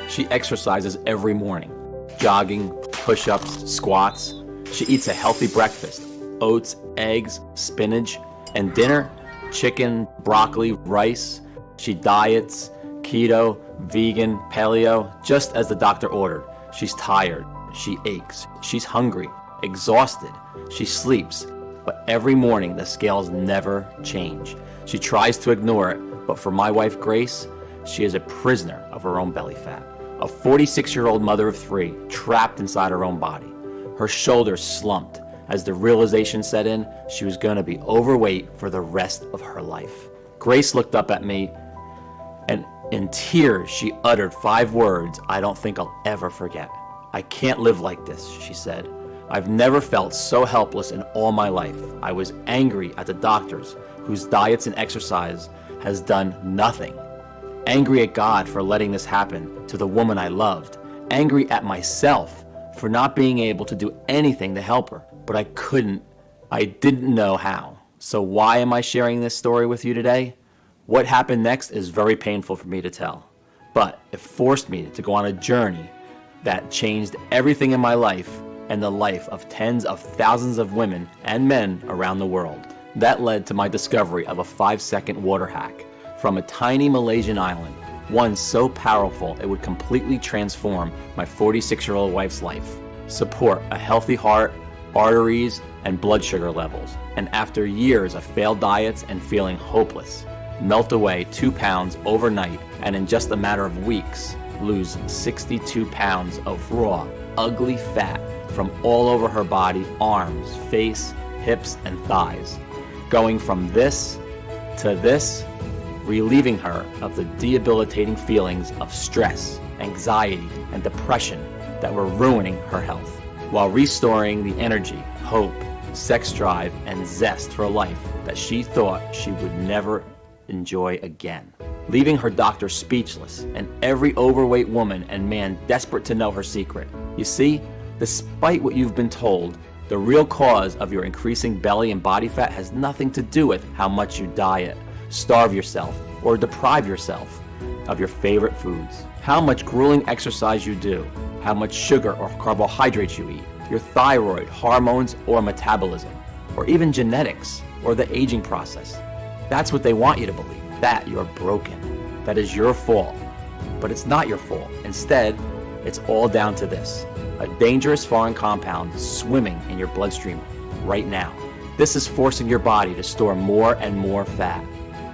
She exercises every morning, jogging, push-ups, squats. She eats a healthy breakfast, oats, eggs, spinach, and dinner, chicken, broccoli, rice. She diets, keto, vegan, paleo, just as the doctor ordered. She's tired, she aches, she's hungry, exhausted, she sleeps. But every morning the scales never change. She tries to ignore it, but for my wife Grace, she is a prisoner of her own belly fat. A 46-year-old mother of 3, trapped inside her own body. Her shoulders slumped as the realization set in she was going to be overweight for the rest of her life. Grace looked up at me, and in tears she uttered 5 words I don't think I'll ever forget. "I can't live like this," she said. "I've never felt so helpless in all my life. I was angry at the doctors whose diets and exercise has done nothing. Angry at God for letting this happen to the woman I loved. Angry at myself for not being able to do anything to help her. But I didn't know how. So why am I sharing this story with you today? What happened next is very painful for me to tell. But it forced me to go on a journey that changed everything in my life and the life of tens of thousands of women and men around the world. That led to my discovery of a 5-second water hack from a tiny Malaysian island, one so powerful it would completely transform my 46-year-old wife's life, support a healthy heart, arteries, and blood sugar levels, and after years of failed diets and feeling hopeless, melt away 2 pounds overnight, and in just a matter of weeks, lose 62 pounds of raw, ugly fat from all over her body, arms, face, hips, and thighs, going from this to this, relieving her of the debilitating feelings of stress, anxiety, and depression that were ruining her health, while restoring the energy, hope, sex drive, and zest for life that she thought she would never enjoy again, leaving her doctor speechless and every overweight woman and man desperate to know her secret. You see, despite what you've been told, the real cause of your increasing belly and body fat has nothing to do with how much you diet, starve yourself, or deprive yourself of your favorite foods, how much grueling exercise you do, how much sugar or carbohydrates you eat, your thyroid, hormones, or metabolism, or even genetics, or the aging process. That's what they want you to believe, that you're broken, that is your fault. But it's not your fault. Instead, it's all down to this: a dangerous foreign compound swimming in your bloodstream right now. This is forcing your body to store more and more fat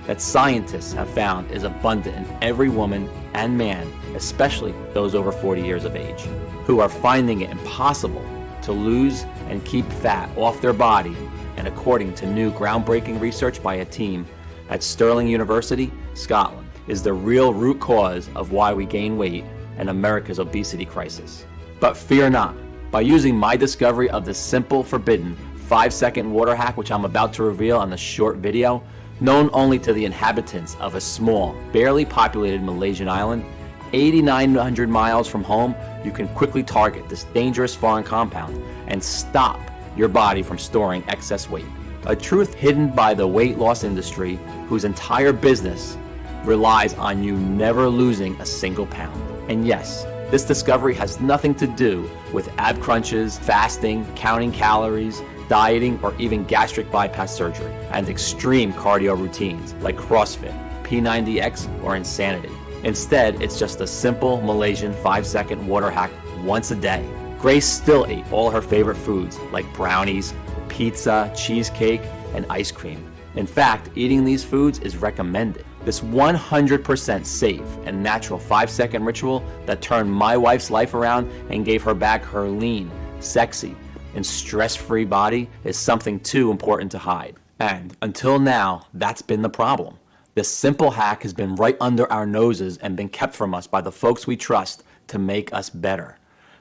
that scientists have found is abundant in every woman and man, especially those over 40 years of age, who are finding it impossible to lose and keep fat off their body. And according to new groundbreaking research by a team at Stirling University, Scotland, is the real root cause of why we gain weight and America's obesity crisis. But fear not. By using my discovery of this simple, forbidden 5-second water hack, which I'm about to reveal on this short video, known only to the inhabitants of a small, barely populated Malaysian island, 8,900 miles from home, you can quickly target this dangerous foreign compound and stop your body from storing excess weight. A truth hidden by the weight loss industry, whose entire business relies on you never losing a single pound. And yes, this discovery has nothing to do with ab crunches, fasting, counting calories, dieting, or even gastric bypass surgery, and extreme cardio routines like CrossFit, P90X, or insanity. Instead, it's just a simple Malaysian 5-second water hack once a day. Grace still ate all her favorite foods like brownies, pizza, cheesecake, and ice cream. In fact, eating these foods is recommended. This 100% safe and natural 5-second ritual that turned my wife's life around and gave her back her lean, sexy, and stress-free body is something too important to hide. And until now, that's been the problem. This simple hack has been right under our noses and been kept from us by the folks we trust to make us better.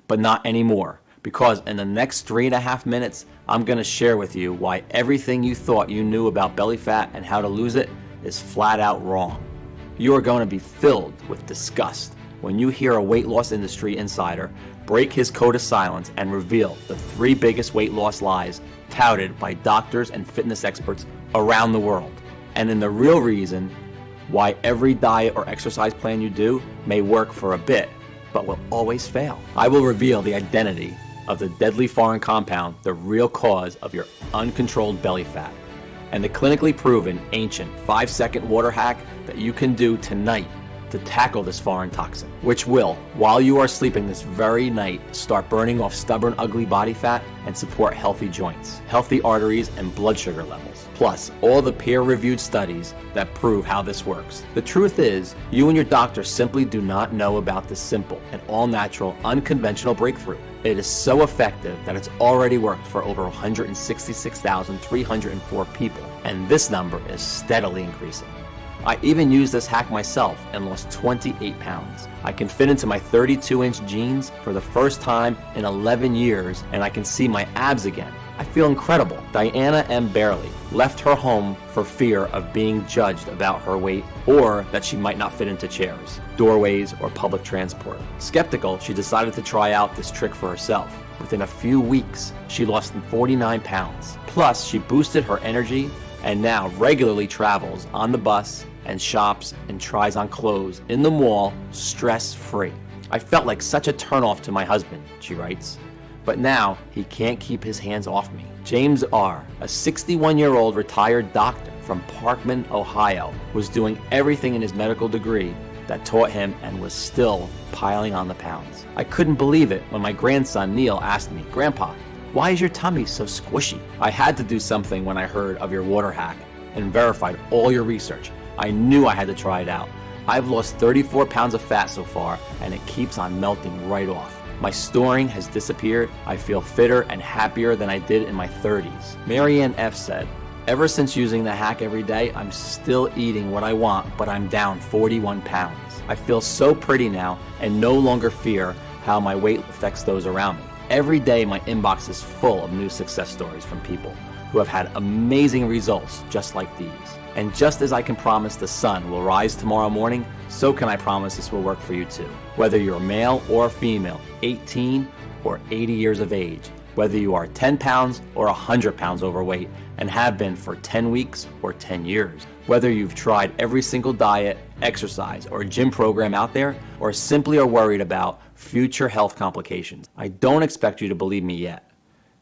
But not anymore, because in the next 3.5 minutes, I'm going to share with you why everything you thought you knew about belly fat and how to lose it is flat out wrong. You are going to be filled with disgust when you hear a weight loss industry insider break his code of silence and reveal the 3 biggest weight loss lies touted by doctors and fitness experts around the world. And in the real reason why every diet or exercise plan you do may work for a bit, but will always fail. I will reveal the identity of the deadly foreign compound, the real cause of your uncontrolled belly fat, and the clinically proven ancient 5-second water hack that you can do tonight to tackle this foreign toxin, which will, while you are sleeping this very night, start burning off stubborn, ugly body fat and support healthy joints, healthy arteries, and blood sugar levels. Plus, all the peer-reviewed studies that prove how this works. The truth is, you and your doctor simply do not know about this simple and all-natural, unconventional breakthrough. It is so effective that it's already worked for over 166,304 people, and this number is steadily increasing. I even used this hack myself and lost 28 pounds. I can fit into my 32-inch jeans for the first time in 11 years, and I can see my abs again. I feel incredible. Diana M. Barely left her home for fear of being judged about her weight or that she might not fit into chairs, doorways, or public transport. Skeptical, she decided to try out this trick for herself. Within a few weeks, she lost 49 pounds. Plus, she boosted her energy and now regularly travels on the bus and shops and tries on clothes in the mall stress-free. I felt like such a turnoff to my husband, she writes, but now he can't keep his hands off me. James R., a 61-year-old retired doctor from Parkman, Ohio, was doing everything in his medical degree that taught him and was still piling on the pounds. I couldn't believe it when my grandson Neil asked me, "Grandpa, why is your tummy so squishy?" I had to do something when I heard of your water hack and verified all your research. I knew I had to try it out. I've lost 34 pounds of fat so far, and it keeps on melting right off. My storing has disappeared. I feel fitter and happier than I did in my 30s. Marianne F. said, "Ever since using the hack every day, I'm still eating what I want, but I'm down 41 pounds. I feel so pretty now and no longer fear how my weight affects those around me. Every day my inbox is full of new success stories from people who have had amazing results just like these. And just as I can promise the sun will rise tomorrow morning, so can I promise this will work for you too. Whether you're male or female, 18 or 80 years of age, whether you are 10 pounds or 100 pounds overweight and have been for 10 weeks or 10 years, whether you've tried every single diet, exercise, or gym program out there, or simply are worried about future health complications. I don't expect you to believe me yet.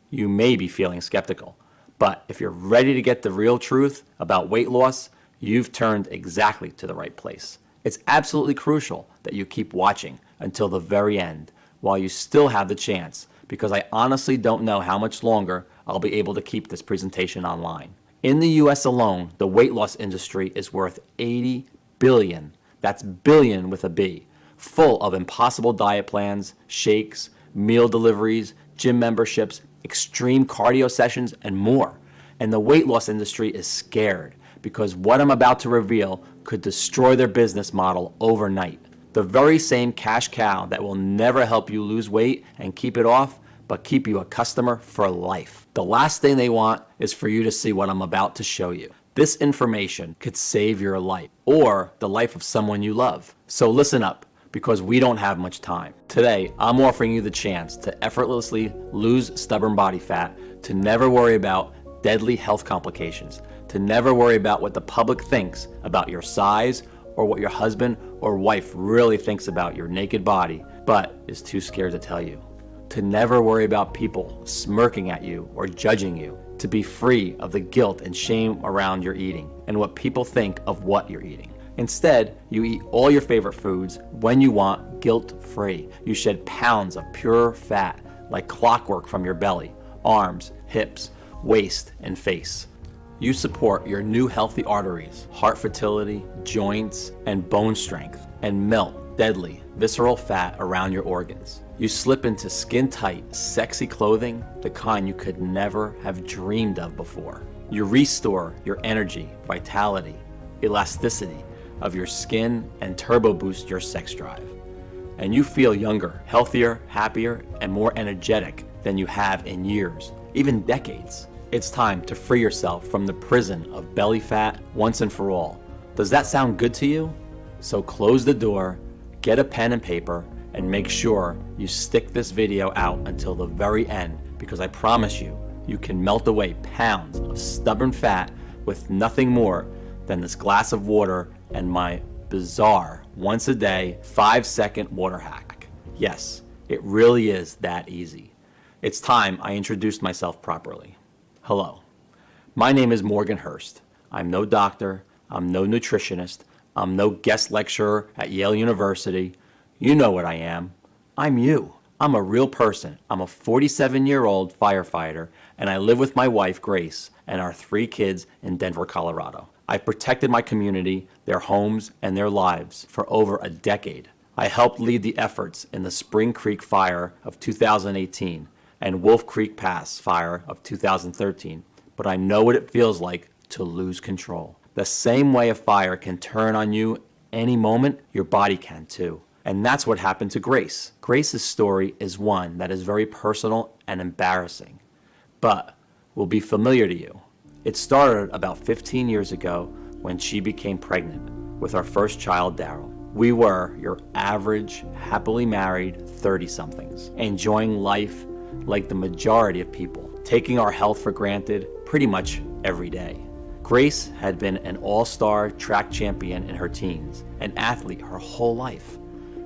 You may be feeling skeptical, but if you're ready to get the real truth about weight loss, you've turned exactly to the right place. It's absolutely crucial that you keep watching until the very end while you still have the chance, because I honestly don't know how much longer I'll be able to keep this presentation online. In the US alone, the weight loss industry is worth $80 billion. That's billion with a B, full of impossible diet plans, shakes, meal deliveries, gym memberships, extreme cardio sessions, and more. And the weight loss industry is scared because what I'm about to reveal could destroy their business model overnight. The very same cash cow that will never help you lose weight and keep it off, but keep you a customer for life. The last thing they want is for you to see what I'm about to show you. This information could save your life or the life of someone you love. So listen up, because we don't have much time. Today, I'm offering you the chance to effortlessly lose stubborn body fat, to never worry about deadly health complications, to never worry about what the public thinks about your size or what your husband or wife really thinks about your naked body, but is too scared to tell you. To never worry about people smirking at you or judging you, to be free of the guilt and shame around your eating and what people think of what you're eating. Instead, you eat all your favorite foods when you want, guilt-free. You shed pounds of pure fat like clockwork from your belly, arms, hips, waist, and face. You support your new healthy arteries, heart fertility, joints, and bone strength, and melt deadly, visceral fat around your organs. You slip into skin-tight, sexy clothing, the kind you could never have dreamed of before. You restore your energy, vitality, elasticity of your skin, and turbo boost your sex drive. And you feel younger, healthier, happier, and more energetic than you have in years, even decades. It's time to free yourself from the prison of belly fat once and for all. Does that sound good to you? So close the door, get a pen and paper, and make sure you stick this video out until the very end, because I promise you, you can melt away pounds of stubborn fat with nothing more than this glass of water and my bizarre once a day 5-second water hack. Yes, it really is that easy. It's time I introduced myself properly. Hello, my name is Morgan Hurst. I'm no doctor, I'm no nutritionist, I'm no guest lecturer at Yale University. You know what I am. I'm you. I'm a real person. I'm a 47-year-old firefighter, and I live with my wife, Grace, and our 3 kids in Denver, Colorado. I've protected my community, their homes, and their lives for over a decade. I helped lead the efforts in the Spring Creek Fire of 2018 and Wolf Creek Pass Fire of 2013, but I know what it feels like to lose control. The same way a fire can turn on you any moment, your body can too. And that's what happened to Grace. Grace's story is one that is very personal and embarrassing, but will be familiar to you. It started about 15 years ago when she became pregnant with our first child, Daryl. We were your average, happily married 30-somethings, enjoying life like the majority of people, taking our health for granted pretty much every day. Grace had been an all-star track champion in her teens, an athlete her whole life.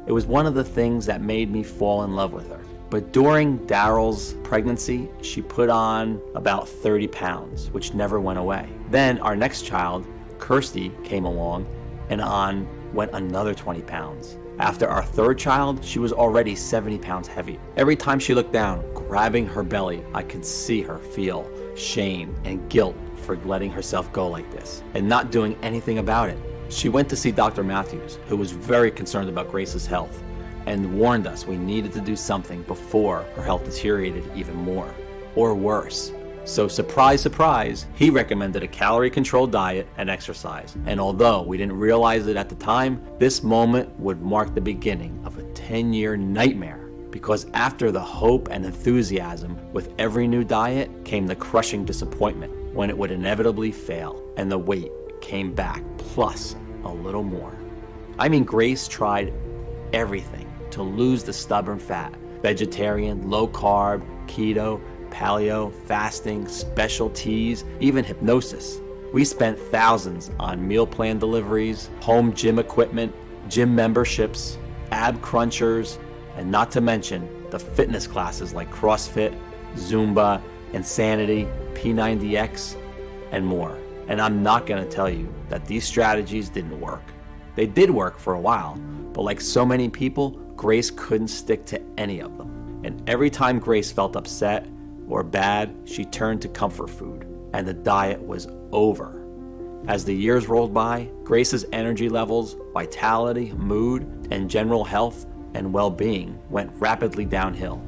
It was one of the things that made me fall in love with her. But during Daryl's pregnancy, she put on about 30 pounds, which never went away. Then our next child, Kirsty, came along, and on went another 20 pounds. After our third child, she was already 70 pounds heavy. Every time she looked down, grabbing her belly, I could see her feel shame and guilt for letting herself go like this and not doing anything about it. She went to see Dr. Matthews, who was very concerned about Grace's health and warned us we needed to do something before her health deteriorated even more, or worse. So surprise, surprise, he recommended a calorie-controlled diet and exercise. And although we didn't realize it at the time, this moment would mark the beginning of a 10-year nightmare. Because after the hope and enthusiasm with every new diet came the crushing disappointment when it would inevitably fail and the weight came back plus a little more. I mean, Grace tried everything to lose the stubborn fat. Vegetarian, low carb, keto, paleo, fasting, special teas, even hypnosis. We spent thousands on meal plan deliveries, home gym equipment, gym memberships, ab crunchers, and not to mention the fitness classes like CrossFit, Zumba, Insanity, P90X, and more. And I'm not going to tell you that these strategies didn't work. They did work for a while, but like so many people, Grace couldn't stick to any of them. And every time Grace felt upset or bad, she turned to comfort food, and the diet was over. As the years rolled by, Grace's energy levels, vitality, mood, and general health and well-being went rapidly downhill.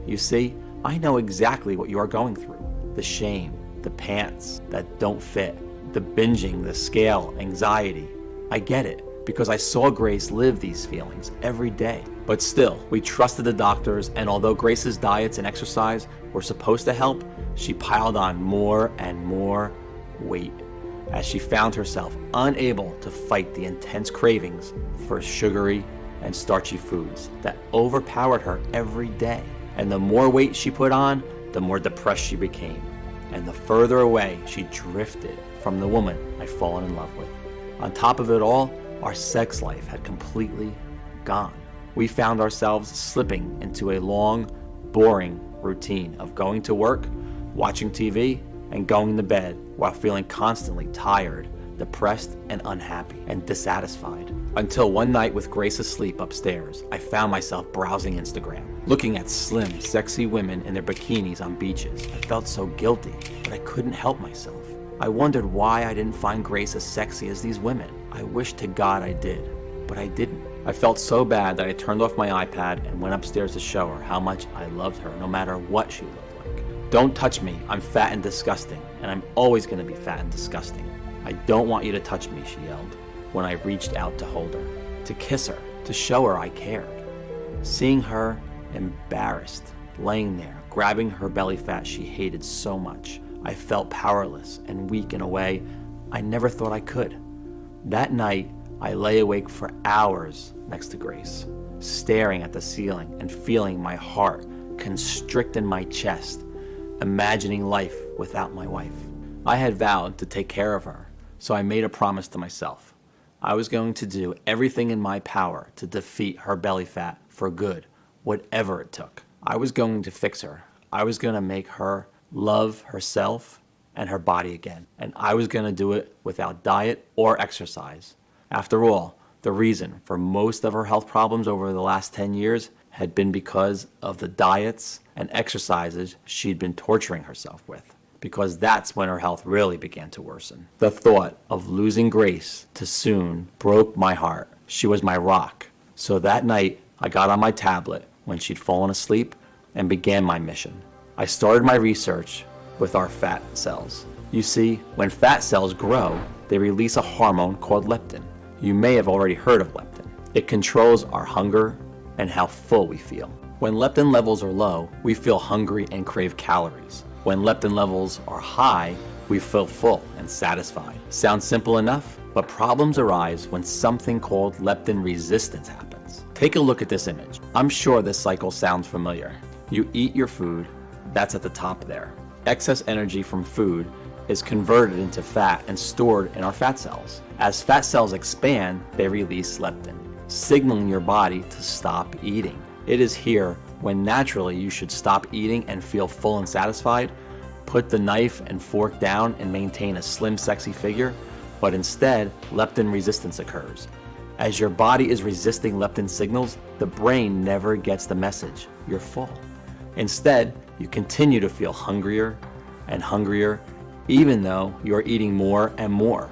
You see, I know exactly what you are going through. The shame, the pants that don't fit, the binging, the scale, anxiety. I get it, because I saw Grace live these feelings every day. But still, we trusted the doctors, and although Grace's diets and exercise were supposed to help, she piled on more and more weight as she found herself unable to fight the intense cravings for sugary and starchy foods that overpowered her every day. And the more weight she put on, the more depressed she became, and the further away she drifted from the woman I'd fallen in love with. On top of it all, our sex life had completely gone. We found ourselves slipping into a long, boring routine of going to work, watching TV, and going to bed while feeling constantly tired, depressed, and unhappy, and dissatisfied. Until one night with Grace asleep upstairs, I found myself browsing Instagram, looking at slim, sexy women in their bikinis on beaches. I felt so guilty, but I couldn't help myself. I wondered why I didn't find Grace as sexy as these women. I wished to God I did, but I didn't. I felt so bad that I turned off my iPad and went upstairs to show her how much I loved her, no matter what she looked like. Don't touch me, I'm fat and disgusting, and I'm always gonna be fat and disgusting. I don't want you to touch me, she yelled, when I reached out to hold her, to kiss her, to show her I cared. Seeing her embarrassed, laying there, grabbing her belly fat she hated so much, I felt powerless and weak in a way I never thought I could. That night, I lay awake for hours next to Grace, staring at the ceiling and feeling my heart constrict in my chest, imagining life without my wife. I had vowed to take care of her, So I made a promise to myself. I was going to do everything in my power to defeat her belly fat for good, whatever it took. I was going to fix her. I was going to make her love herself and her body again. And I was going to do it without diet or exercise. After all, the reason for most of her health problems over the last 10 years had been because of the diets and exercises she'd been torturing herself with. Because that's when her health really began to worsen. The thought of losing Grace too soon broke my heart. She was my rock. So that night, I got on my tablet when she'd fallen asleep and began my mission. I started my research with our fat cells. You see, when fat cells grow, they release a hormone called leptin. You may have already heard of leptin. It controls our hunger and how full we feel. When leptin levels are low, we feel hungry and crave calories. When leptin levels are high, we feel full and satisfied. Sounds simple enough, but problems arise when something called leptin resistance happens. Take a look at this image. I'm sure this cycle sounds familiar. You eat your food, that's at the top there. Excess energy from food is converted into fat and stored in our fat cells. As fat cells expand, they release leptin, signaling your body to stop eating. It is here when naturally you should stop eating and feel full and satisfied, put the knife and fork down and maintain a slim, sexy figure, but instead, leptin resistance occurs. As your body is resisting leptin signals, the brain never gets the message, you're full. Instead, you continue to feel hungrier and hungrier, even though you're eating more and more,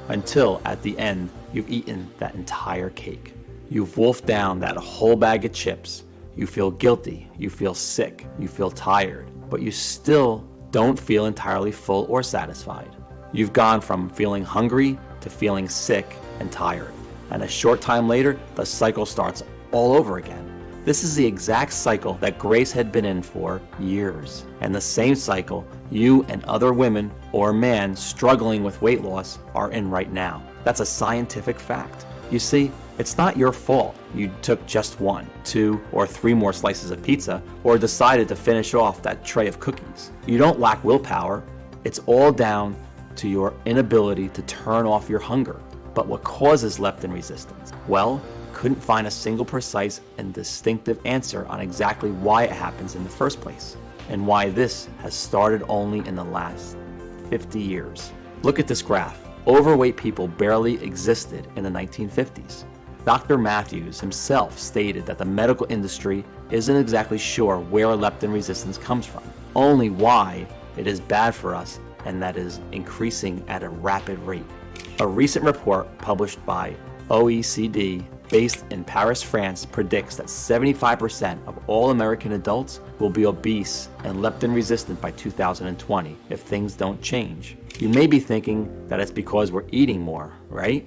until at the end, you've eaten that entire cake. You've wolfed down that whole bag of chips. You feel guilty, you feel sick, you feel tired, but you still don't feel entirely full or satisfied. You've gone from feeling hungry to feeling sick and tired. And a short time later, the cycle starts all over again. This is the exact cycle that Grace had been in for years. And the same cycle you and other women or men struggling with weight loss are in right now. That's a scientific fact. You see, it's not your fault you took just 1, 2, or 3 more slices of pizza or decided to finish off that tray of cookies. You don't lack willpower. It's all down to your inability to turn off your hunger. But what causes leptin resistance? Well, couldn't find a single precise and distinctive answer on exactly why it happens in the first place, and why this has started only in the last 50 years. Look at this graph. Overweight people barely existed in the 1950s. Dr. Matthews himself stated that the medical industry isn't exactly sure where leptin resistance comes from, only why it is bad for us and that is increasing at a rapid rate. A recent report published by OECD based in Paris, France, predicts that 75% of all American adults will be obese and leptin resistant by 2020 if things don't change. You may be thinking that it's because we're eating more, right?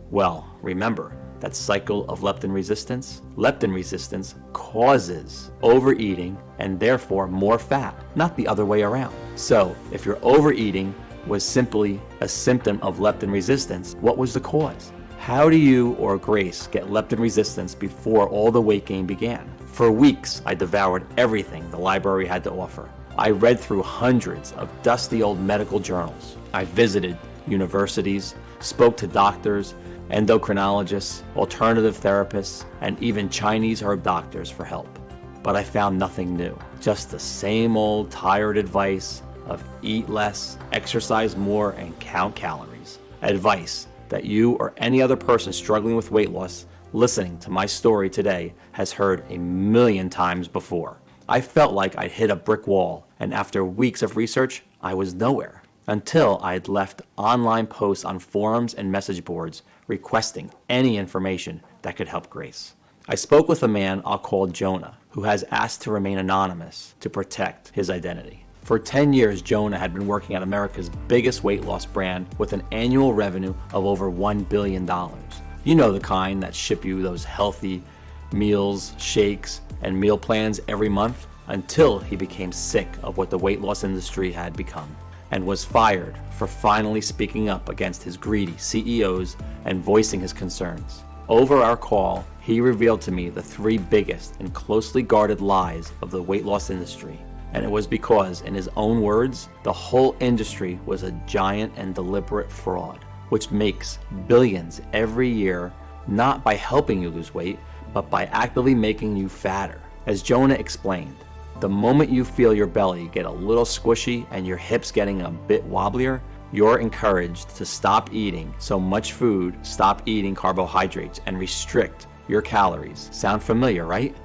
Well, remember that cycle of leptin resistance? Leptin resistance causes overeating and therefore more fat, not the other way around. So if your overeating was simply a symptom of leptin resistance, what was the cause? How do you or Grace get leptin resistance before all the weight gain began? For weeks, I devoured everything the library had to offer. I read through hundreds of dusty old medical journals. I visited universities, spoke to doctors, endocrinologists, alternative therapists, and even Chinese herb doctors for help. But I found nothing new. Just the same old tired advice of eat less, exercise more, and count calories. Advice that you or any other person struggling with weight loss listening to my story today has heard a million times before. I felt like I'd hit a brick wall, and after weeks of research, I was nowhere. Until I had left online posts on forums and message boards requesting any information that could help Grace. I spoke with a man I'll call Jonah, who has asked to remain anonymous to protect his identity. For 10 years, Jonah had been working at America's biggest weight loss brand with an annual revenue of over $1 billion. You know the kind that ship you those healthy meals, shakes, and meal plans every month, until he became sick of what the weight loss industry had become and was fired for finally speaking up against his greedy CEOs and voicing his concerns. Over our call, he revealed to me the 3 biggest and closely guarded lies of the weight loss industry. And it was because, in his own words, the whole industry was a giant and deliberate fraud. which makes billions every year, not by helping you lose weight, but by actively making you fatter. As Jonah explained, the moment you feel your belly get a little squishy and your hips getting a bit wobblier, you're encouraged to stop eating so much food, stop eating carbohydrates, and restrict your calories. Sound familiar, right?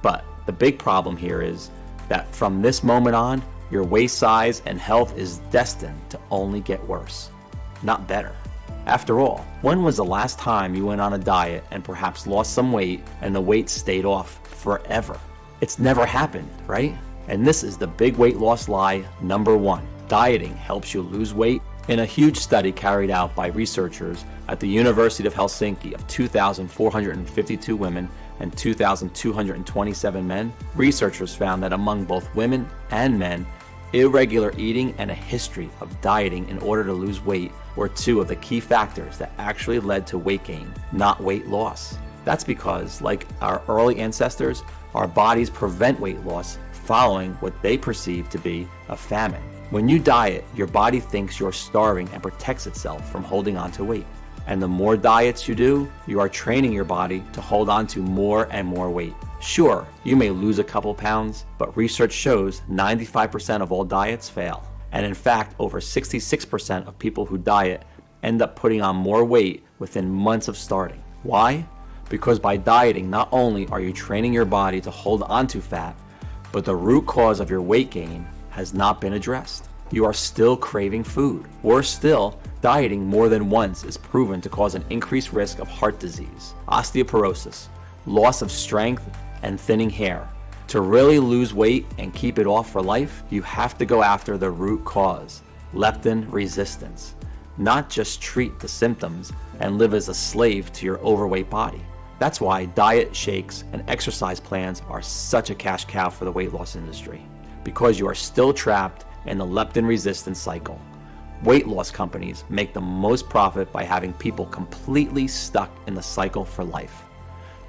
But the big problem here is that from this moment on, your waist size and health is destined to only get worse, not better. After all, when was the last time you went on a diet and perhaps lost some weight and the weight stayed off forever? It's never happened, right? And this is the big weight loss lie number 1. Dieting helps you lose weight. In a huge study carried out by researchers at the University of Helsinki of 2,452 women and 2,227 men, researchers found that among both women and men, irregular eating and a history of dieting in order to lose weight were 2 of the key factors that actually led to weight gain, not weight loss. That's because, like our early ancestors, our bodies prevent weight loss following what they perceive to be a famine. When you diet, your body thinks you're starving and protects itself from holding on to weight. And the more diets you do, you are training your body to hold on to more and more weight. Sure, you may lose a couple pounds, but research shows 95% of all diets fail. And in fact, over 66% of people who diet end up putting on more weight within months of starting. Why? Because by dieting, not only are you training your body to hold on to fat, but the root cause of your weight gain has not been addressed. You are still craving food. Worse still, dieting more than once is proven to cause an increased risk of heart disease, osteoporosis, loss of strength, and thinning hair. To really lose weight and keep it off for life, you have to go after the root cause, leptin resistance, not just treat the symptoms and live as a slave to your overweight body. That's why diet shakes and exercise plans are such a cash cow for the weight loss industry, because you are still trapped in the leptin resistance cycle. Weight loss companies make the most profit by having people completely stuck in the cycle for life.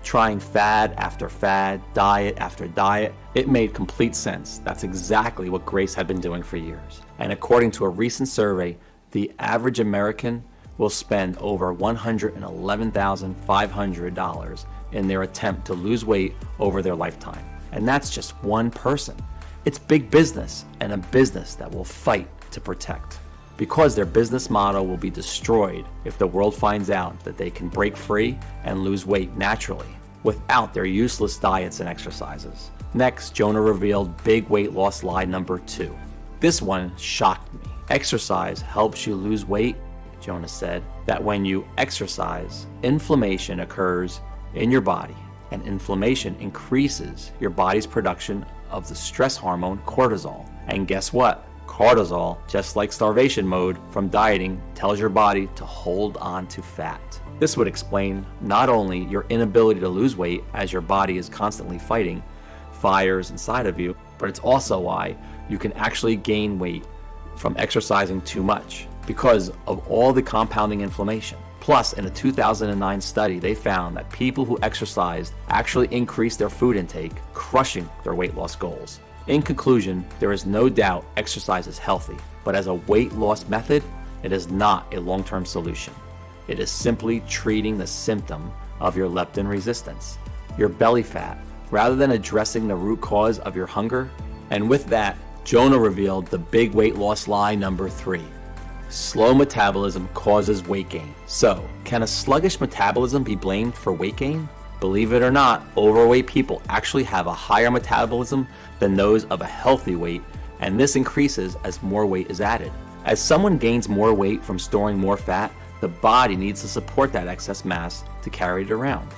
Trying fad after fad, diet after diet, it made complete sense. That's exactly what Grace had been doing for years. And according to a recent survey, the average American will spend over $111,500 in their attempt to lose weight over their lifetime. And that's just one person. It's big business, and a business that will fight to protect. Because their business model will be destroyed if the world finds out that they can break free and lose weight naturally without their useless diets and exercises. Next, Jonah revealed big weight loss lie number 2. This one shocked me. Exercise helps you lose weight. Jonah said that when you exercise, inflammation occurs in your body, and inflammation increases your body's production of the stress hormone cortisol. And guess what? Cortisol, just like starvation mode from dieting, tells your body to hold on to fat. This would explain not only your inability to lose weight as your body is constantly fighting fires inside of you, but it's also why you can actually gain weight from exercising too much because of all the compounding inflammation. Plus, in a 2009 study, they found that people who exercised actually increased their food intake, crushing their weight loss goals. In conclusion, there is no doubt exercise is healthy, but as a weight loss method, it is not a long-term solution. It is simply treating the symptom of your leptin resistance, your belly fat, rather than addressing the root cause of your hunger. And with that, Jonah revealed the big weight loss lie number 3. Slow metabolism causes weight gain. So, can a sluggish metabolism be blamed for weight gain? Believe it or not, overweight people actually have a higher metabolism than those of a healthy weight, and this increases as more weight is added. As someone gains more weight from storing more fat, the body needs to support that excess mass to carry it around.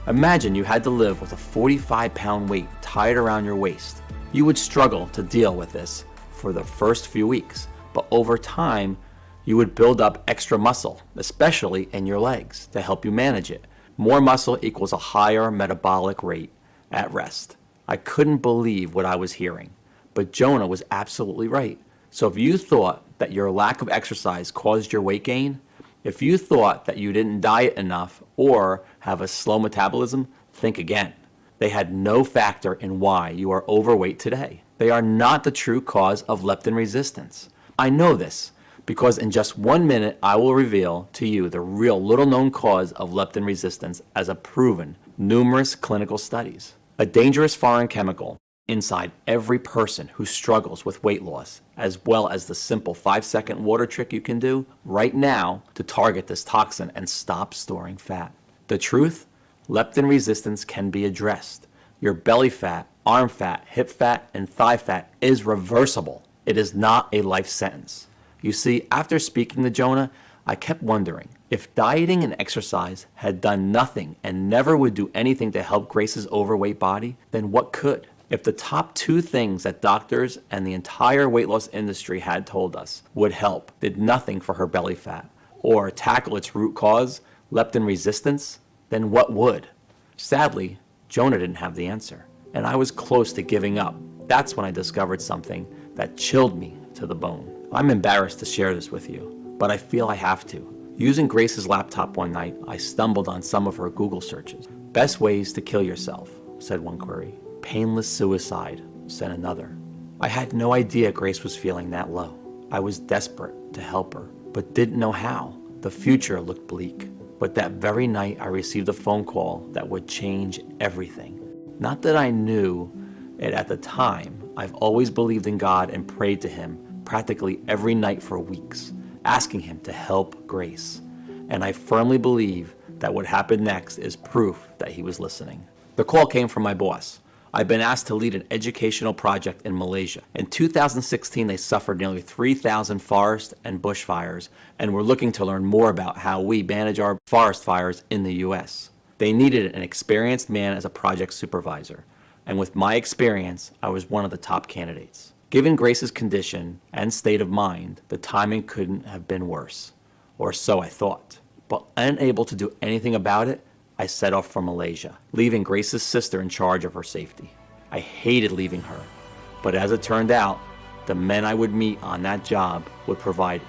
Imagine you had to live with a 45-pound weight tied around your waist. You would struggle to deal with this for the first few weeks, but over time, you would build up extra muscle, especially in your legs, to help you manage it. More muscle equals a higher metabolic rate at rest. I couldn't believe what I was hearing, but Jonah was absolutely right. So if you thought that your lack of exercise caused your weight gain, if you thought that you didn't diet enough or have a slow metabolism, think again. They had no factor in why you are overweight today. They are not the true cause of leptin resistance. I know this because in just 1 minute, I will reveal to you the real little-known cause of leptin resistance as a proven numerous clinical studies. A dangerous foreign chemical inside every person who struggles with weight loss, as well as the simple 5-second water trick you can do right now to target this toxin and stop storing fat. The truth? Leptin resistance can be addressed. Your belly fat, arm fat, hip fat, and thigh fat is reversible. It is not a life sentence. You see, after speaking to Jonah, I kept wondering, if dieting and exercise had done nothing and never would do anything to help Grace's overweight body, then what could? If the top 2 things that doctors and the entire weight loss industry had told us would help did nothing for her belly fat or tackle its root cause, leptin resistance, then what would? Sadly, Jonah didn't have the answer, and I was close to giving up. That's when I discovered something that chilled me to the bone. I'm embarrassed to share this with you, but I feel I have to. Using Grace's laptop one night, I stumbled on some of her Google searches. Best ways to kill yourself, said one query. Painless suicide, said another. I had no idea Grace was feeling that low. I was desperate to help her, but didn't know how. The future looked bleak. But that very night, I received a phone call that would change everything. Not that I knew it at the time. I've always believed in God and prayed to Him practically every night for weeks, asking Him to help Grace. And I firmly believe that what happened next is proof that He was listening. The call came from my boss. I've been asked to lead an educational project in Malaysia. In 2016, they suffered nearly 3,000 forest and bushfires and were looking to learn more about how we manage our forest fires in the U.S. They needed an experienced man as a project supervisor, and with my experience, I was one of the top candidates. Given Grace's condition and state of mind, the timing couldn't have been worse, or so I thought. But unable to do anything about it, I set off for Malaysia, leaving Grace's sister in charge of her safety. I hated leaving her, but as it turned out, the men I would meet on that job would provide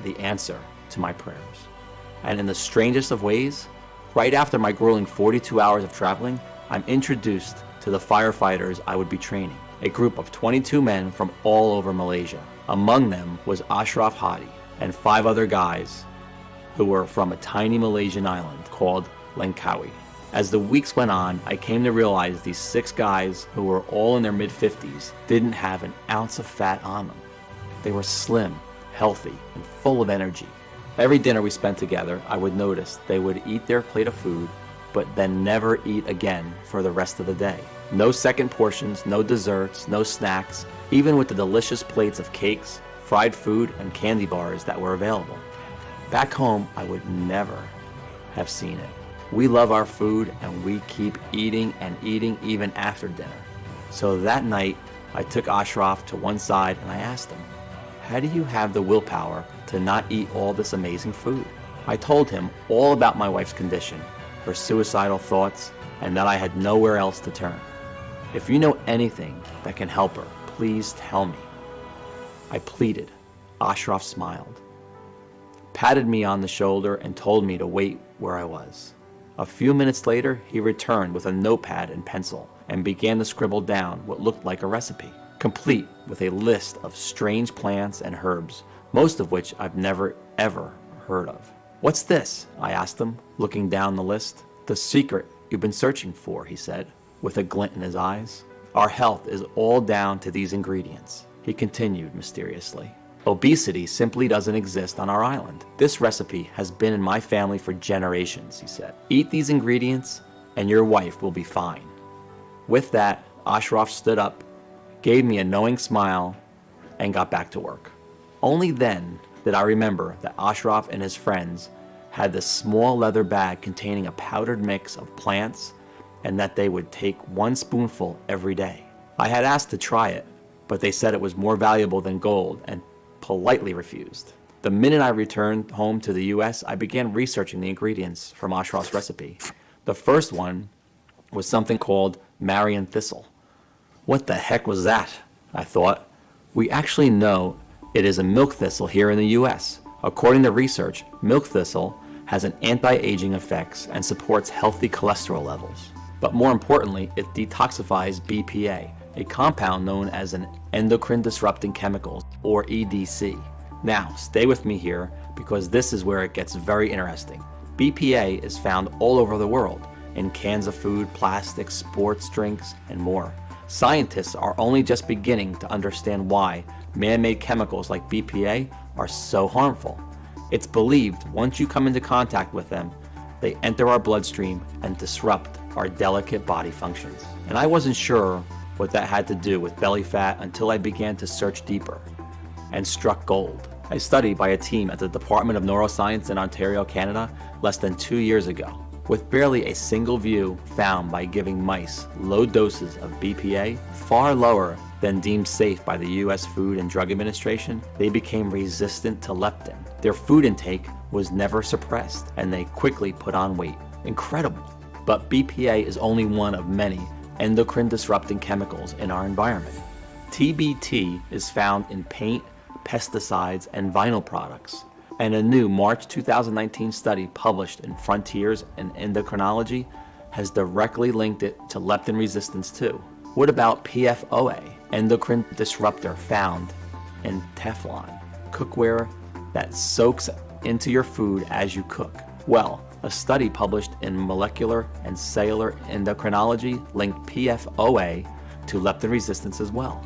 the answer to my prayers. And in the strangest of ways, right after my grueling 42 hours of traveling, I'm introduced to the firefighters I would be training, a group of 22 men from all over Malaysia. Among them was Ashraf Hadi and 5 other guys who were from a tiny Malaysian island called Langkawi. As the weeks went on, I came to realize these 6 guys, who were all in their mid-50s, didn't have an ounce of fat on them. They were slim, healthy, and full of energy. Every dinner we spent together, I would notice they would eat their plate of food, but then never eat again for the rest of the day. No second portions, no desserts, no snacks, even with the delicious plates of cakes, fried food, and candy bars that were available. Back home, I would never have seen it. We love our food and we keep eating and eating even after dinner. So that night, I took Ashraf to one side and I asked him, how do you have the willpower to not eat all this amazing food? I told him all about my wife's condition, her suicidal thoughts, and that I had nowhere else to turn. If you know anything that can help her, please tell me. I pleaded. Ashraf smiled, patted me on the shoulder, and told me to wait where I was. A few minutes later, he returned with a notepad and pencil and began to scribble down what looked like a recipe, complete with a list of strange plants and herbs, most of which I've never ever heard of. What's this? I asked him, looking down the list. The secret you've been searching for, he said, with a glint in his eyes. Our health is all down to these ingredients, he continued mysteriously. Obesity simply doesn't exist on our island. This recipe has been in my family for generations, he said. Eat these ingredients and your wife will be fine. With that, Ashraf stood up, gave me a knowing smile, and got back to work. Only then did I remember that Ashraf and his friends had this small leather bag containing a powdered mix of plants and that they would take 1 spoonful every day. I had asked to try it, but they said it was more valuable than gold and politely refused. The minute I returned home to the US, I began researching the ingredients from Ashraf's recipe. The first one was something called Marian thistle. What the heck was that? I thought. We actually know it is a milk thistle here in the US. According to research, milk thistle has an anti-aging effects and supports healthy cholesterol levels. But more importantly, it detoxifies BPA, a compound known as an endocrine disrupting chemical, or EDC. Now, stay with me here because this is where it gets very interesting. BPA is found all over the world, in cans of food, plastics, sports drinks, and more. Scientists are only just beginning to understand why man-made chemicals like BPA are so harmful. It's believed once you come into contact with them, they enter our bloodstream and disrupt our delicate body functions. And I wasn't sure what that had to do with belly fat until I began to search deeper and struck gold. I studied by a team at the Department of Neuroscience in Ontario, Canada, less than 2 years ago. With barely a single view found by giving mice low doses of BPA, far lower than deemed safe by the US Food and Drug Administration, they became resistant to leptin. Their food intake was never suppressed, and they quickly put on weight. Incredible. But BPA is only one of many endocrine disrupting chemicals in our environment. TBT is found in paint, pesticides, and vinyl products. And a new March 2019 study published in Frontiers in Endocrinology has directly linked it to leptin resistance too. What about PFOA, endocrine disruptor found in Teflon, cookware that soaks into your food as you cook? Well, a study published in Molecular and Cellular Endocrinology linked PFOA to leptin resistance as well.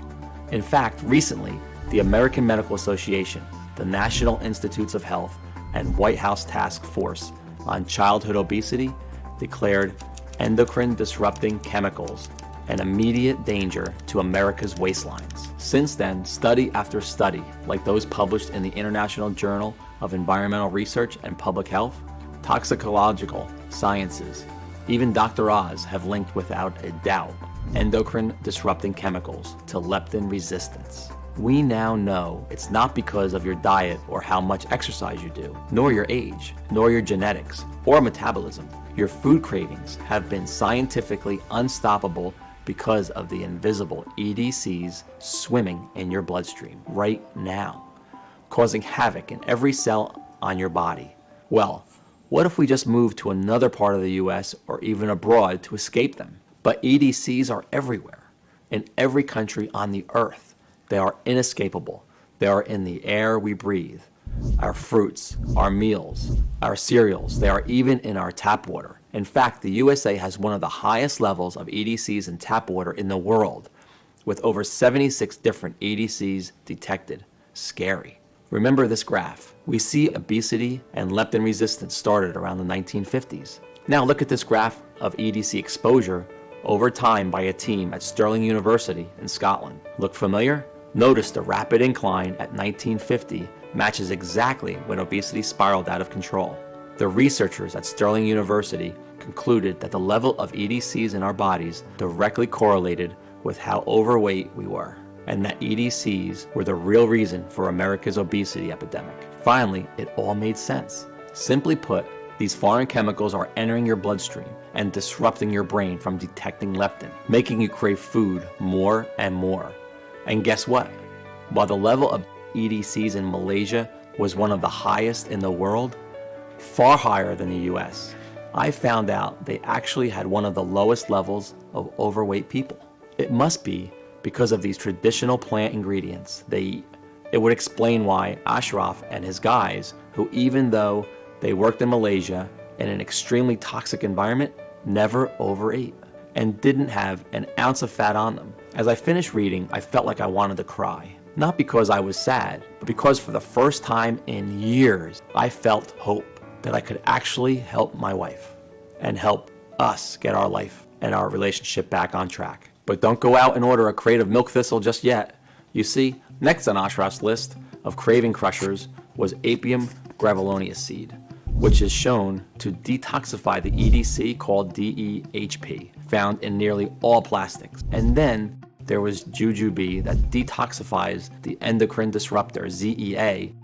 In fact, recently, the American Medical Association, the National Institutes of Health, and White House Task Force on Childhood Obesity declared endocrine disrupting chemicals an immediate danger to America's waistlines. Since then, study after study, like those published in the International Journal of Environmental Research and Public Health, Toxicological Sciences, even Dr. Oz have linked without a doubt endocrine disrupting chemicals to leptin resistance. We now know it's not because of your diet or how much exercise you do, nor your age, nor your genetics, or metabolism. Your food cravings have been scientifically unstoppable because of the invisible EDCs swimming in your bloodstream right now, causing havoc in every cell on your body. Well, what if we just moved to another part of the US or even abroad to escape them? But EDCs are everywhere, in every country on the earth. They are inescapable. They are in the air we breathe, our fruits, our meals, our cereals. They are even in our tap water. In fact, the USA has one of the highest levels of EDCs in tap water in the world, with over 76 different EDCs detected. Scary. Remember this graph. We see obesity and leptin resistance started around the 1950s. Now look at this graph of EDC exposure over time by a team at Stirling University in Scotland. Look familiar? Notice the rapid incline at 1950 matches exactly when obesity spiraled out of control. The researchers at Stirling University concluded that the level of EDCs in our bodies directly correlated with how overweight we were, and that EDCs were the real reason for America's obesity epidemic. Finally, it all made sense. Simply put, these foreign chemicals are entering your bloodstream and disrupting your brain from detecting leptin, making you crave food more and more. And guess what? While the level of EDCs in Malaysia was one of the highest in the world, far higher than the US, I found out they actually had one of the lowest levels of overweight people. It must be because of these traditional plant ingredients they eat. It would explain why Ashraf and his guys, who even though they worked in Malaysia in an extremely toxic environment, never overate and didn't have an ounce of fat on them. As I finished reading, I felt like I wanted to cry. Not because I was sad, but because for the first time in years, I felt hope that I could actually help my wife and help us get our life and our relationship back on track. But don't go out and order a crate of milk thistle just yet. You see, next on Ashraf's list of craving crushers was Apium graveolonius seed, which is shown to detoxify the EDC called DEHP, found in nearly all plastics. And then there was jujube that detoxifies the endocrine disruptor ZEA,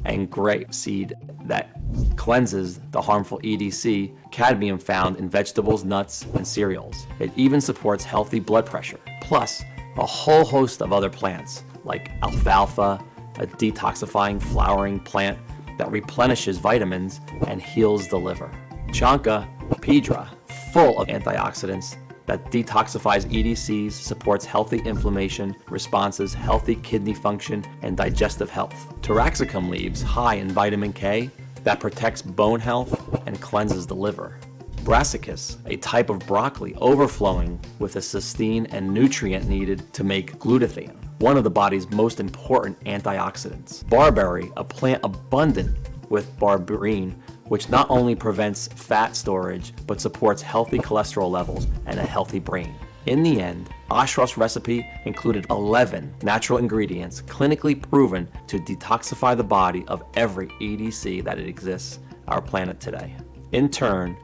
and grape seed that cleanses the harmful EDC, cadmium found in vegetables, nuts, and cereals. It even supports healthy blood pressure, plus a whole host of other plants like alfalfa, a detoxifying flowering plant that replenishes vitamins and heals the liver. Chanca pedra, full of antioxidants that detoxifies EDCs, supports healthy inflammation responses, healthy kidney function, and digestive health. Taraxacum leaves, high in vitamin K, that protects bone health and cleanses the liver. Brassicas, a type of broccoli overflowing with the cysteine and nutrient needed to make glutathione, one of the body's most important antioxidants. Barberry, a plant abundant with berberine, which not only prevents fat storage, but supports healthy cholesterol levels and a healthy brain. In the end, Ashraf's recipe included 11 natural ingredients clinically proven to detoxify the body of every EDC that exists on our planet today. In turn,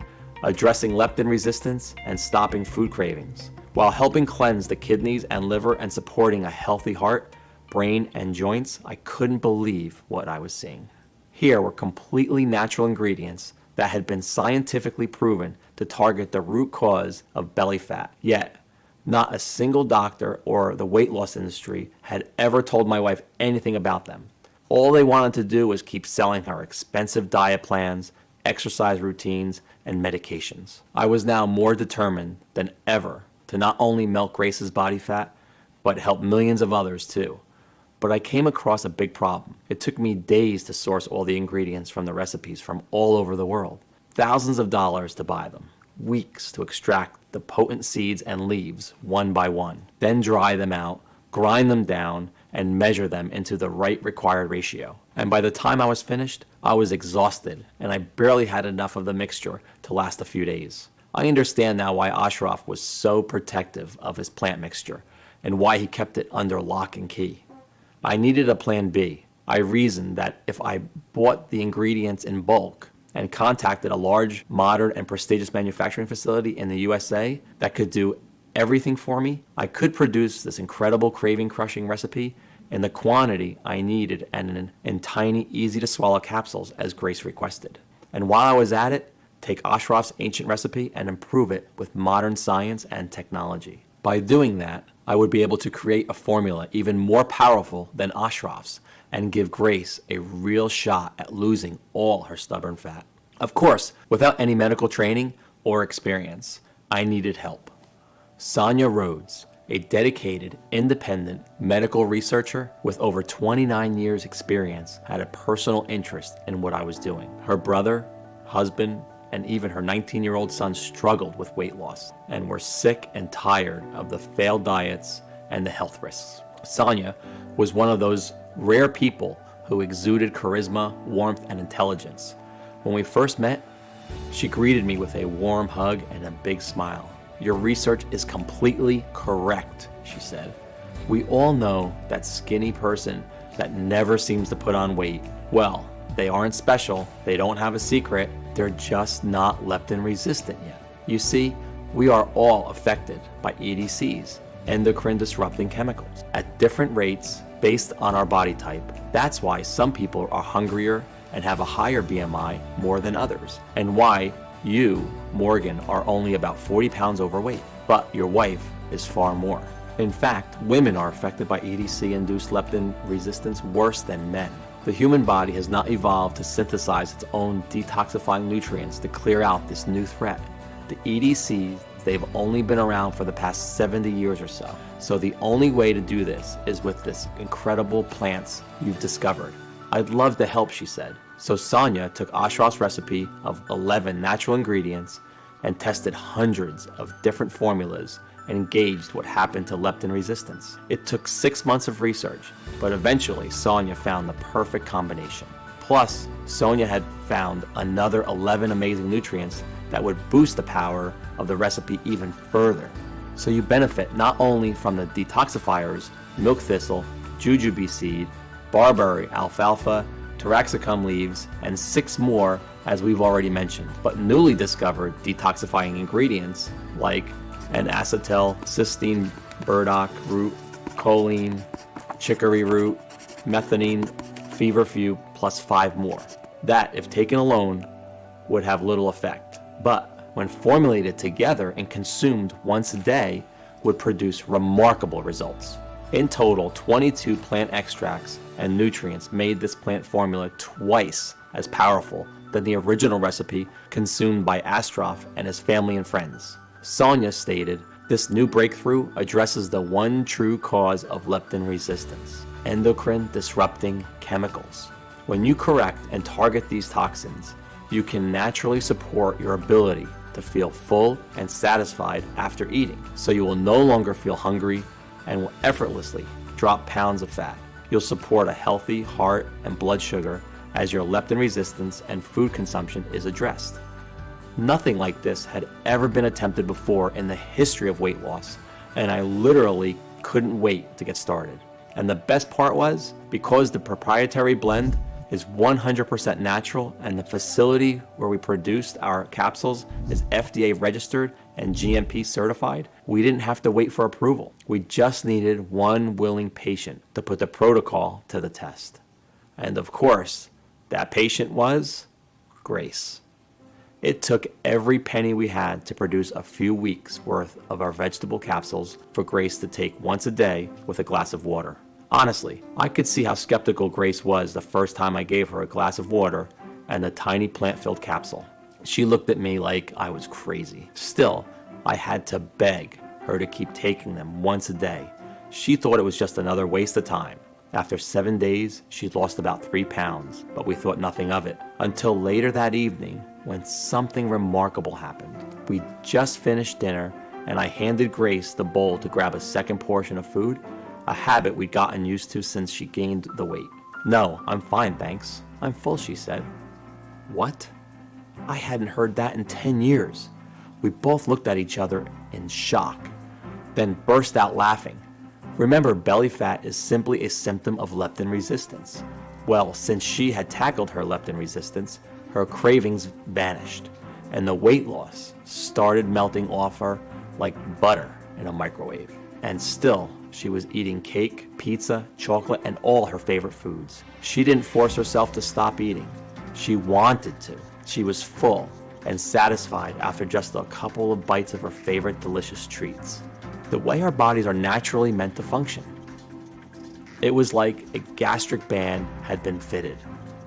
addressing leptin resistance and stopping food cravings, while helping cleanse the kidneys and liver and supporting a healthy heart, brain, and joints. I couldn't believe what I was seeing. Here were completely natural ingredients that had been scientifically proven to target the root cause of belly fat. Yet, not a single doctor or the weight loss industry had ever told my wife anything about them. All they wanted to do was keep selling her expensive diet plans, exercise routines, and medications. I was now more determined than ever to not only melt Grace's body fat, but help millions of others too. But I came across a big problem. It took me days to source all the ingredients from the recipes from all over the world. Thousands of dollars to buy them. Weeks to extract the potent seeds and leaves one by one. Then dry them out, grind them down, and measure them into the right required ratio. And by the time I was finished, I was exhausted, and I barely had enough of the mixture to last a few days. I understand now why Ashraf was so protective of his plant mixture, and why he kept it under lock and key. I needed a plan B. I reasoned that if I bought the ingredients in bulk and contacted a large, modern, and prestigious manufacturing facility in the USA that could do everything for me, I could produce this incredible craving-crushing recipe in the quantity I needed and in tiny, easy-to-swallow capsules as Grace requested. And while I was at it, take Ashraf's ancient recipe and improve it with modern science and technology. By doing that, I would be able to create a formula even more powerful than Ashraf's and give Grace a real shot at losing all her stubborn fat. Of course, without any medical training or experience, I needed help. Sonia Rhodes, a dedicated, independent medical researcher with over 29 years experience, had a personal interest in what I was doing. Her brother, husband, and even her 19-year-old son struggled with weight loss and were sick and tired of the failed diets and the health risks. Sonia was one of those rare people who exuded charisma, warmth, and intelligence. When we first met, she greeted me with a warm hug and a big smile. "Your research is completely correct," she said. "We all know that skinny person that never seems to put on weight. Well, they aren't special, they don't have a secret, they're just not leptin resistant yet. You see, we are all affected by EDCs, endocrine disrupting chemicals, at different rates based on our body type. That's why some people are hungrier and have a higher BMI more than others, and why you, Morgan, are only about 40 pounds overweight, but your wife is far more. In fact, women are affected by EDC-induced leptin resistance worse than men. The human body has not evolved to synthesize its own detoxifying nutrients to clear out this new threat. The EDCs, they've only been around for the past 70 years or so. So the only way to do this is with this incredible plants you've discovered. I'd love to help," she said. So Sonia took Ashraf's recipe of 11 natural ingredients and tested hundreds of different formulas and gauged what happened to leptin resistance. It took 6 months of research, but eventually Sonia found the perfect combination. Plus, Sonia had found another 11 amazing nutrients that would boost the power of the recipe even further. So you benefit not only from the detoxifiers, milk thistle, jujube seed, barberry, alfalfa, taraxacum leaves, and 6 more as we've already mentioned, but newly discovered detoxifying ingredients like an acetyl cysteine burdock root, choline, chicory root, methionine, feverfew, plus 5 more. That, if taken alone, would have little effect, but when formulated together and consumed once a day, would produce remarkable results. In total, 22 plant extracts and nutrients made this plant formula twice as powerful than the original recipe consumed by Ashraf and his family and friends. Sonia stated This new breakthrough addresses the one true cause of leptin resistance: endocrine disrupting chemicals. When you correct and target these toxins, you can naturally support your ability to feel full and satisfied after eating, so you will no longer feel hungry and will effortlessly drop pounds of fat. You'll support a healthy heart and blood sugar as your leptin resistance and food consumption is addressed. Nothing like this had ever been attempted before in the history of weight loss, and I literally couldn't wait to get started. And the best part was, because the proprietary blend is 100% natural and the facility where we produced our capsules is FDA registered and GMP certified, we didn't have to wait for approval. We just needed one willing patient to put the protocol to the test. And of course, that patient was Grace. It took every penny we had to produce a few weeks worth of our vegetable capsules for Grace to take once a day with a glass of water. Honestly, I could see how skeptical Grace was the first time I gave her a glass of water and the tiny plant-filled capsule. She looked at me like I was crazy. Still, I had to beg her to keep taking them once a day. She thought it was just another waste of time. After 7 days, she'd lost about 3 pounds, but we thought nothing of it. Until later that evening, when something remarkable happened. We just finished dinner, and I handed Grace the bowl to grab a second portion of food, a habit we'd gotten used to since she gained the weight. "No, I'm fine, thanks. I'm full," she said. What? I hadn't heard that in 10 years. We both looked at each other in shock, then burst out laughing. Remember, belly fat is simply a symptom of leptin resistance. Well, since she had tackled her leptin resistance, her cravings vanished, and the weight loss started melting off her like butter in a microwave. And still, she was eating cake, pizza, chocolate, and all her favorite foods. She didn't force herself to stop eating. She wanted to. She was full and satisfied after just a couple of bites of her favorite delicious treats. The way our bodies are naturally meant to function. It was like a gastric band had been fitted,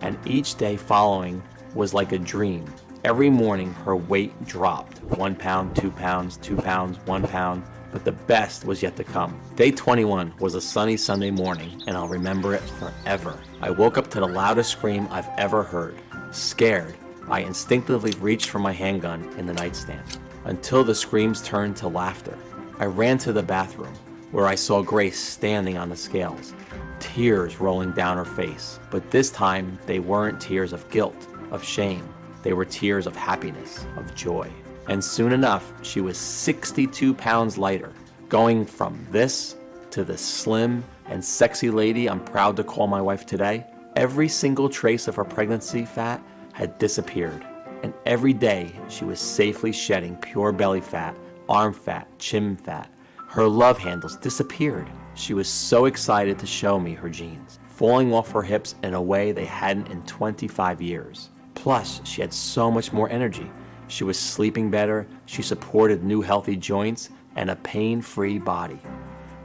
and each day following was like a dream. Every morning her weight dropped 1 pound, 2 pounds, 2 pounds, 1 pound, but the best was yet to come. Day 21 was a sunny Sunday morning, and I'll remember it forever. I woke up to the loudest scream I've ever heard. Scared, I instinctively reached for my handgun in the nightstand, until the screams turned to laughter. I ran to the bathroom, where I saw Grace standing on the scales, tears rolling down her face. But this time, they weren't tears of guilt, of shame. They were tears of happiness, of joy. And soon enough, she was 62 pounds lighter, going from this to the slim and sexy lady I'm proud to call my wife today. Every single trace of her pregnancy fat had disappeared, and every day she was safely shedding pure belly fat, arm fat, chin fat. Her love handles disappeared. She was so excited to show me her jeans, falling off her hips in a way they hadn't in 25 years. Plus, she had so much more energy. She was sleeping better, she supported new healthy joints, and a pain-free body.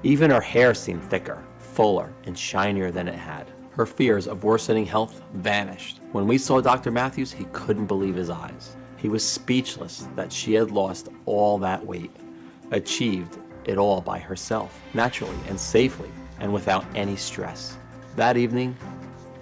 Even her hair seemed thicker, fuller, and shinier than it had. Her fears of worsening health vanished. When we saw Dr. Matthews, he couldn't believe his eyes. He was speechless that she had lost all that weight, achieved it all by herself, naturally and safely, and without any stress. That evening,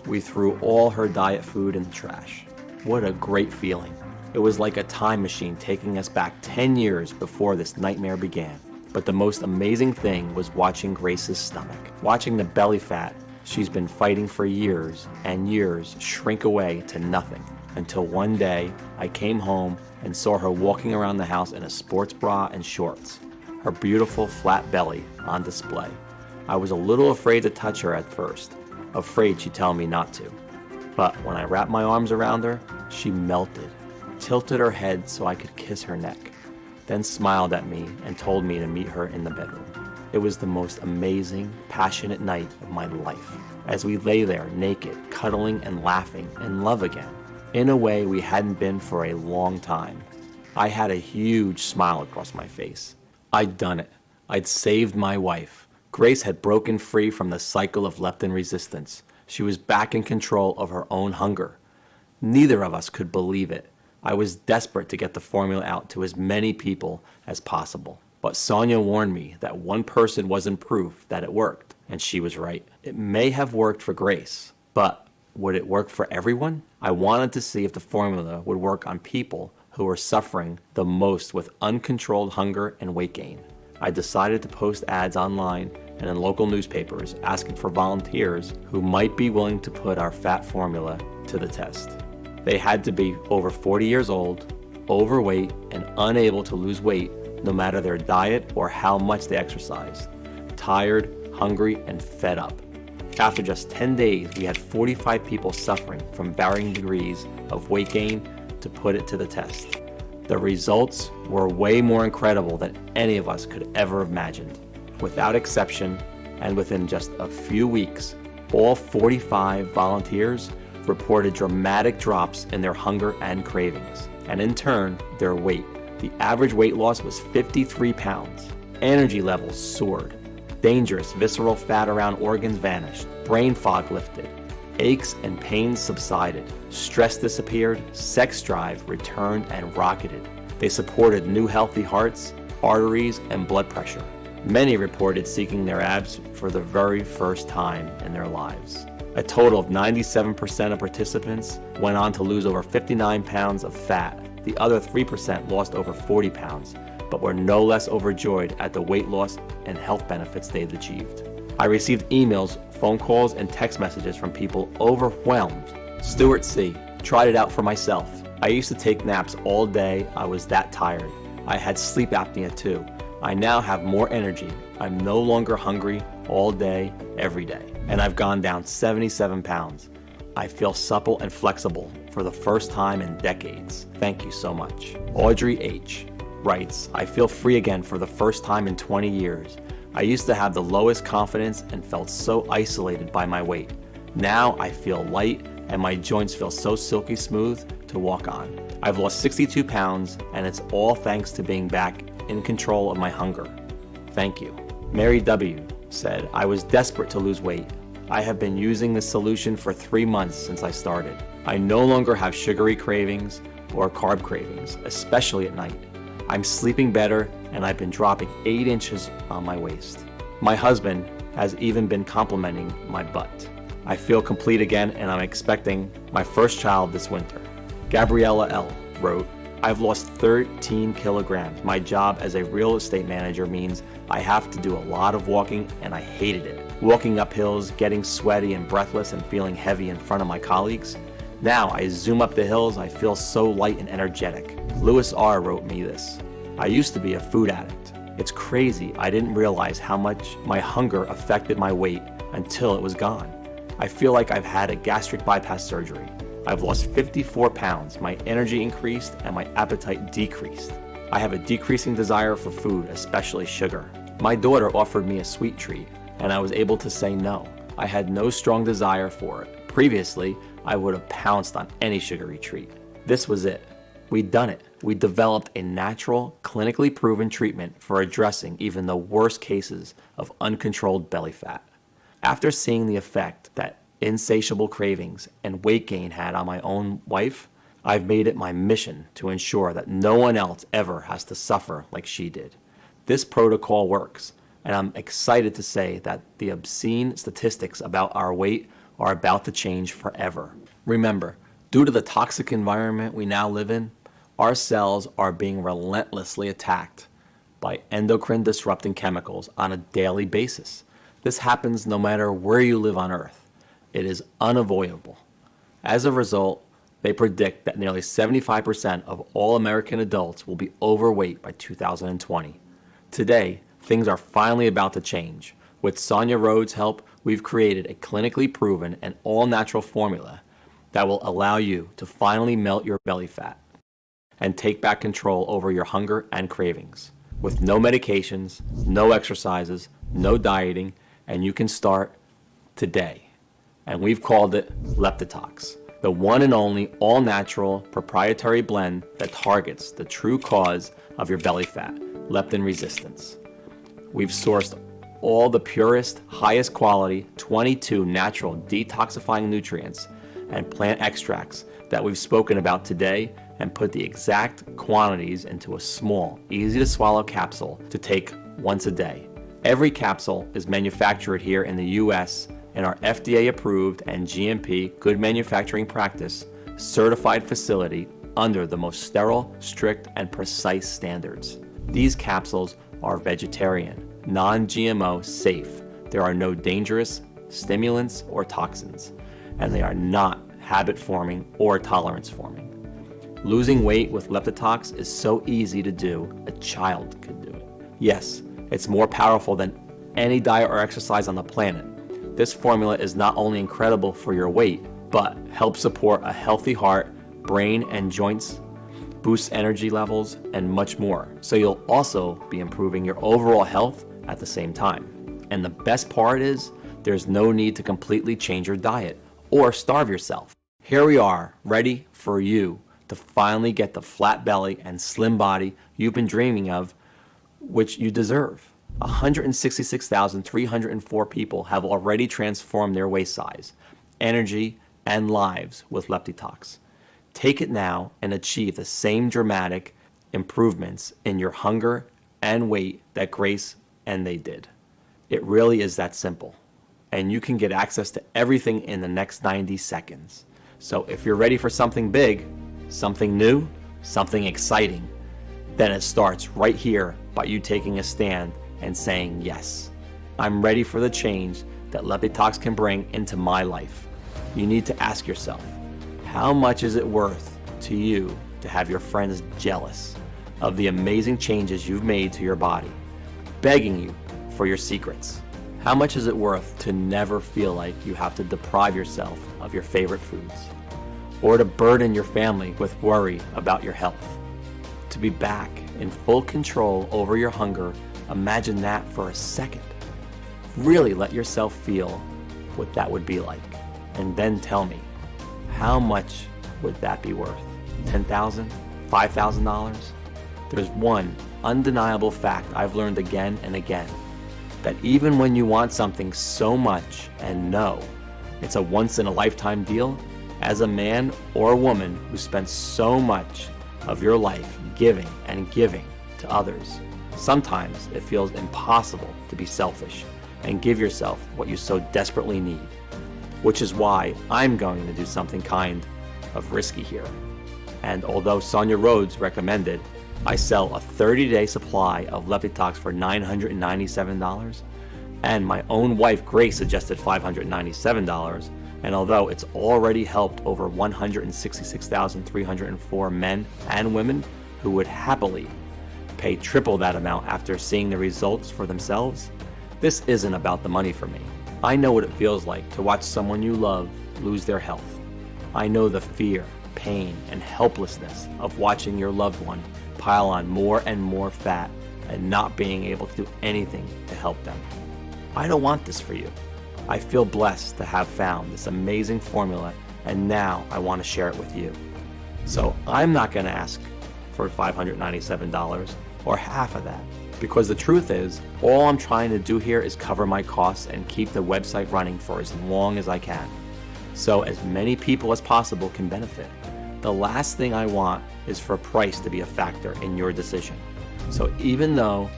we threw all her diet food in the trash. What a great feeling. It was like a time machine taking us back 10 years before this nightmare began. But the most amazing thing was watching Grace's stomach, watching the belly fat she's been fighting for years and years shrink away to nothing, until one day I came home and saw her walking around the house in a sports bra and shorts, her beautiful flat belly on display. I was a little afraid to touch her at first, afraid she'd tell me not to. But when I wrapped my arms around her, she melted, tilted her head so I could kiss her neck, then smiled at me and told me to meet her in the bedroom. It was the most amazing, passionate night of my life, as we lay there naked, cuddling and laughing in love again, in a way we hadn't been for a long time. I had a huge smile across my face. I'd done it. I'd saved my wife. Grace had broken free from the cycle of leptin resistance. She was back in control of her own hunger. Neither of us could believe it. I was desperate to get the formula out to as many people as possible. But Sonia warned me that one person wasn't proof that it worked, and she was right. It may have worked for Grace, but would it work for everyone? I wanted to see if the formula would work on people who were suffering the most with uncontrolled hunger and weight gain. I decided to post ads online and in local newspapers asking for volunteers who might be willing to put our fat formula to the test. They had to be over 40 years old, overweight, and unable to lose weight no matter their diet or how much they exercised, tired, hungry, and fed up. After just 10 days, we had 45 people suffering from varying degrees of weight gain to put it to the test. The results were way more incredible than any of us could ever have imagined. Without exception, and within just a few weeks, all 45 volunteers reported dramatic drops in their hunger and cravings, and in turn, their weight. The average weight loss was 53 pounds. Energy levels soared. Dangerous visceral fat around organs vanished. Brain fog lifted. Aches and pains subsided. Stress disappeared. Sex drive returned and rocketed. They supported new healthy hearts, arteries, and blood pressure. Many reported seeking their abs for the very first time in their lives. A total of 97% of participants went on to lose over 59 pounds of fat. The other 3% lost over 40 pounds, but were no less overjoyed at the weight loss and health benefits they've achieved. I received emails, phone calls, and text messages from people overwhelmed. Stuart C. Tried it out for myself. I used to take naps all day. I was that tired. I had sleep apnea too. I now have more energy. I'm no longer hungry all day, every day. And I've gone down 77 pounds. I feel supple and flexible for the first time in decades. Thank you so much. Audrey H. writes, I feel free again for the first time in 20 years. I used to have the lowest confidence and felt so isolated by my weight. Now I feel light and my joints feel so silky smooth to walk on. I've lost 62 pounds and it's all thanks to being back in control of my hunger. Thank you. Mary W. said, I was desperate to lose weight. I have been using this solution for 3 months since I started. I no longer have sugary cravings or carb cravings, especially at night. I'm sleeping better and I've been dropping 8 inches on my waist. My husband has even been complimenting my butt. I feel complete again and I'm expecting my first child this winter. Gabriella L. wrote, I've lost 13 kilograms. My job as a real estate manager means I have to do a lot of walking and I hated it. Walking up hills, getting sweaty and breathless and feeling heavy in front of my colleagues. Now I zoom up the hills, I feel so light and energetic. Lewis R. wrote me this. I used to be a food addict. It's crazy, I didn't realize how much my hunger affected my weight until it was gone. I feel like I've had a gastric bypass surgery. I've lost 54 pounds, my energy increased and my appetite decreased. I have a decreasing desire for food, especially sugar. My daughter offered me a sweet treat and I was able to say no. I had no strong desire for it. Previously, I would have pounced on any sugary treat. This was it. We'd done it. We developed a natural, clinically proven treatment for addressing even the worst cases of uncontrolled belly fat. After seeing the effect that insatiable cravings and weight gain had on my own wife, I've made it my mission to ensure that no one else ever has to suffer like she did. This protocol works, and I'm excited to say that the obscene statistics about our weight are about to change forever. Remember, due to the toxic environment we now live in, our cells are being relentlessly attacked by endocrine disrupting chemicals on a daily basis. This happens no matter where you live on Earth. It is unavoidable. As a result, they predict that nearly 75% of all American adults will be overweight by 2020. Today, things are finally about to change. With Sonia Rhodes' help, we've created a clinically proven and all-natural formula that will allow you to finally melt your belly fat and take back control over your hunger and cravings. With no medications, no exercises, no dieting, and you can start today. And we've called it Leptitox, the one and only all-natural proprietary blend that targets the true cause of your belly fat, leptin resistance. We've sourced all the purest, highest quality, 22 natural detoxifying nutrients and plant extracts that we've spoken about today and put the exact quantities into a small, easy to swallow capsule to take once a day. Every capsule is manufactured here in the US in our FDA approved and GMP good manufacturing practice certified facility under the most sterile, strict, and precise standards. These capsules are vegetarian, non-GMO safe. There are no dangerous stimulants or toxins, and they are not habit forming or tolerance forming. Losing weight with Leptitox is so easy to do, a child could do it. Yes, it's more powerful than any diet or exercise on the planet. This formula is not only incredible for your weight, but helps support a healthy heart, brain, and joints, boosts energy levels, and much more. So you'll also be improving your overall health at the same time. And the best part is, there's no need to completely change your diet or starve yourself. Here we are, ready for you to finally get the flat belly and slim body you've been dreaming of, which you deserve. 166,304 people have already transformed their waist size, energy, and lives with Leptitox. Take it now and achieve the same dramatic improvements in your hunger and weight that Grace and they did. It really is that simple. And you can get access to everything in the next 90 seconds. So if you're ready for something big, something new, something exciting, then it starts right here by you taking a stand and saying yes. I'm ready for the change that Leptitox can bring into my life. You need to ask yourself, how much is it worth to you to have your friends jealous of the amazing changes you've made to your body, begging you for your secrets? How much is it worth to never feel like you have to deprive yourself of your favorite foods, or to burden your family with worry about your health? To be back in full control over your hunger, imagine that for a second. Really let yourself feel what that would be like, and then tell me, how much would that be worth? $10,000? $5,000? There's one undeniable fact I've learned again and again, that even when you want something so much and know it's a once-in-a-lifetime deal, as a man or a woman who spent so much of your life giving and giving to others, sometimes it feels impossible to be selfish and give yourself what you so desperately need. Which is why I'm going to do something kind of risky here. And although Sonia Rhodes recommended I sell a 30-day supply of Leptitox for $997, and my own wife Grace suggested $597, and although it's already helped over 166,304 men and women who would happily pay triple that amount after seeing the results for themselves, this isn't about the money for me. I know what it feels like to watch someone you love lose their health. I know the fear, pain, and helplessness of watching your loved one pile on more and more fat and not being able to do anything to help them. I don't want this for you. I feel blessed to have found this amazing formula, and now I want to share it with you. So I'm not going to ask for $597 or half of that, because the truth is, all I'm trying to do here is cover my costs and keep the website running for as long as I can, so as many people as possible can benefit. The last thing I want is for price to be a factor in your decision. So even though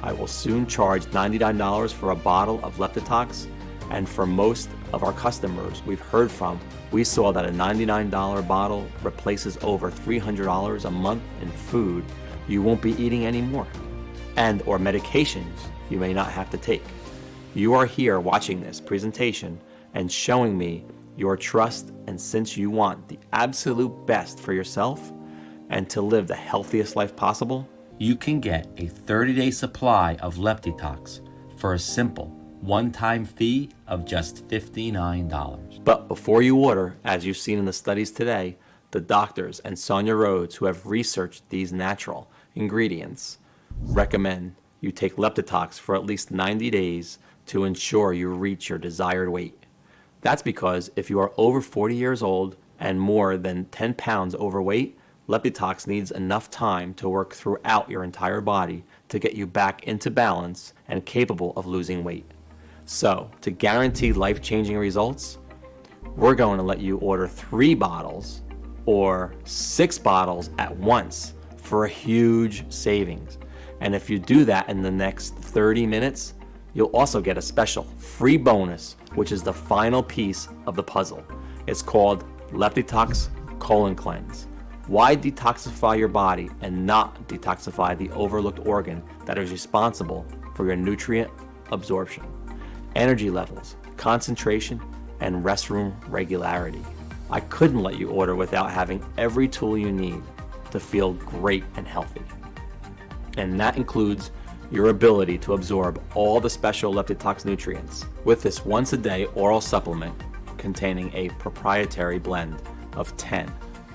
I will soon charge $99 for a bottle of Leptitox, and for most of our customers we've heard from, we saw that a $99 bottle replaces over $300 a month in food you won't be eating anymore, and or medications you may not have to take. You are here watching this presentation and showing me your trust, and since you want the absolute best for yourself and to live the healthiest life possible, you can get a 30-day supply of Leptitox for a simple one-time fee of just $59. But before you order, as you've seen in the studies today, the doctors and Sonia Rhodes, who have researched these natural ingredients, recommend you take Leptitox for at least 90 days to ensure you reach your desired weight. That's because if you are over 40 years old and more than 10 pounds overweight, Leptitox needs enough time to work throughout your entire body to get you back into balance and capable of losing weight. So, to guarantee life-changing results, we're going to let you order 3 bottles or 6 bottles at once for a huge savings. And if you do that in the next 30 minutes, you'll also get a special free bonus, which is the final piece of the puzzle. It's called Leptitox Colon Cleanse. Why detoxify your body and not detoxify the overlooked organ that is responsible for your nutrient absorption, energy levels, concentration, and restroom regularity? I couldn't let you order without having every tool you need to feel great and healthy. And that includes your ability to absorb all the special Leptitox nutrients with this once-a-day oral supplement containing a proprietary blend of 10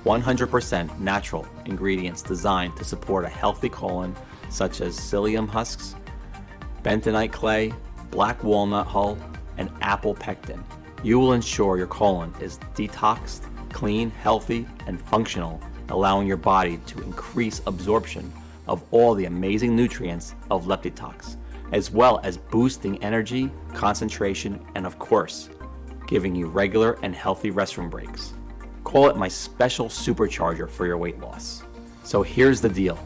100% natural ingredients designed to support a healthy colon, such as psyllium husks, bentonite clay, black walnut hull, and apple pectin. You will ensure your colon is detoxed, clean, healthy, and functional, allowing your body to increase absorption of all the amazing nutrients of Leptitox, as well as boosting energy, concentration, and of course, giving you regular and healthy restroom breaks. Call it my special supercharger for your weight loss. So here's the deal.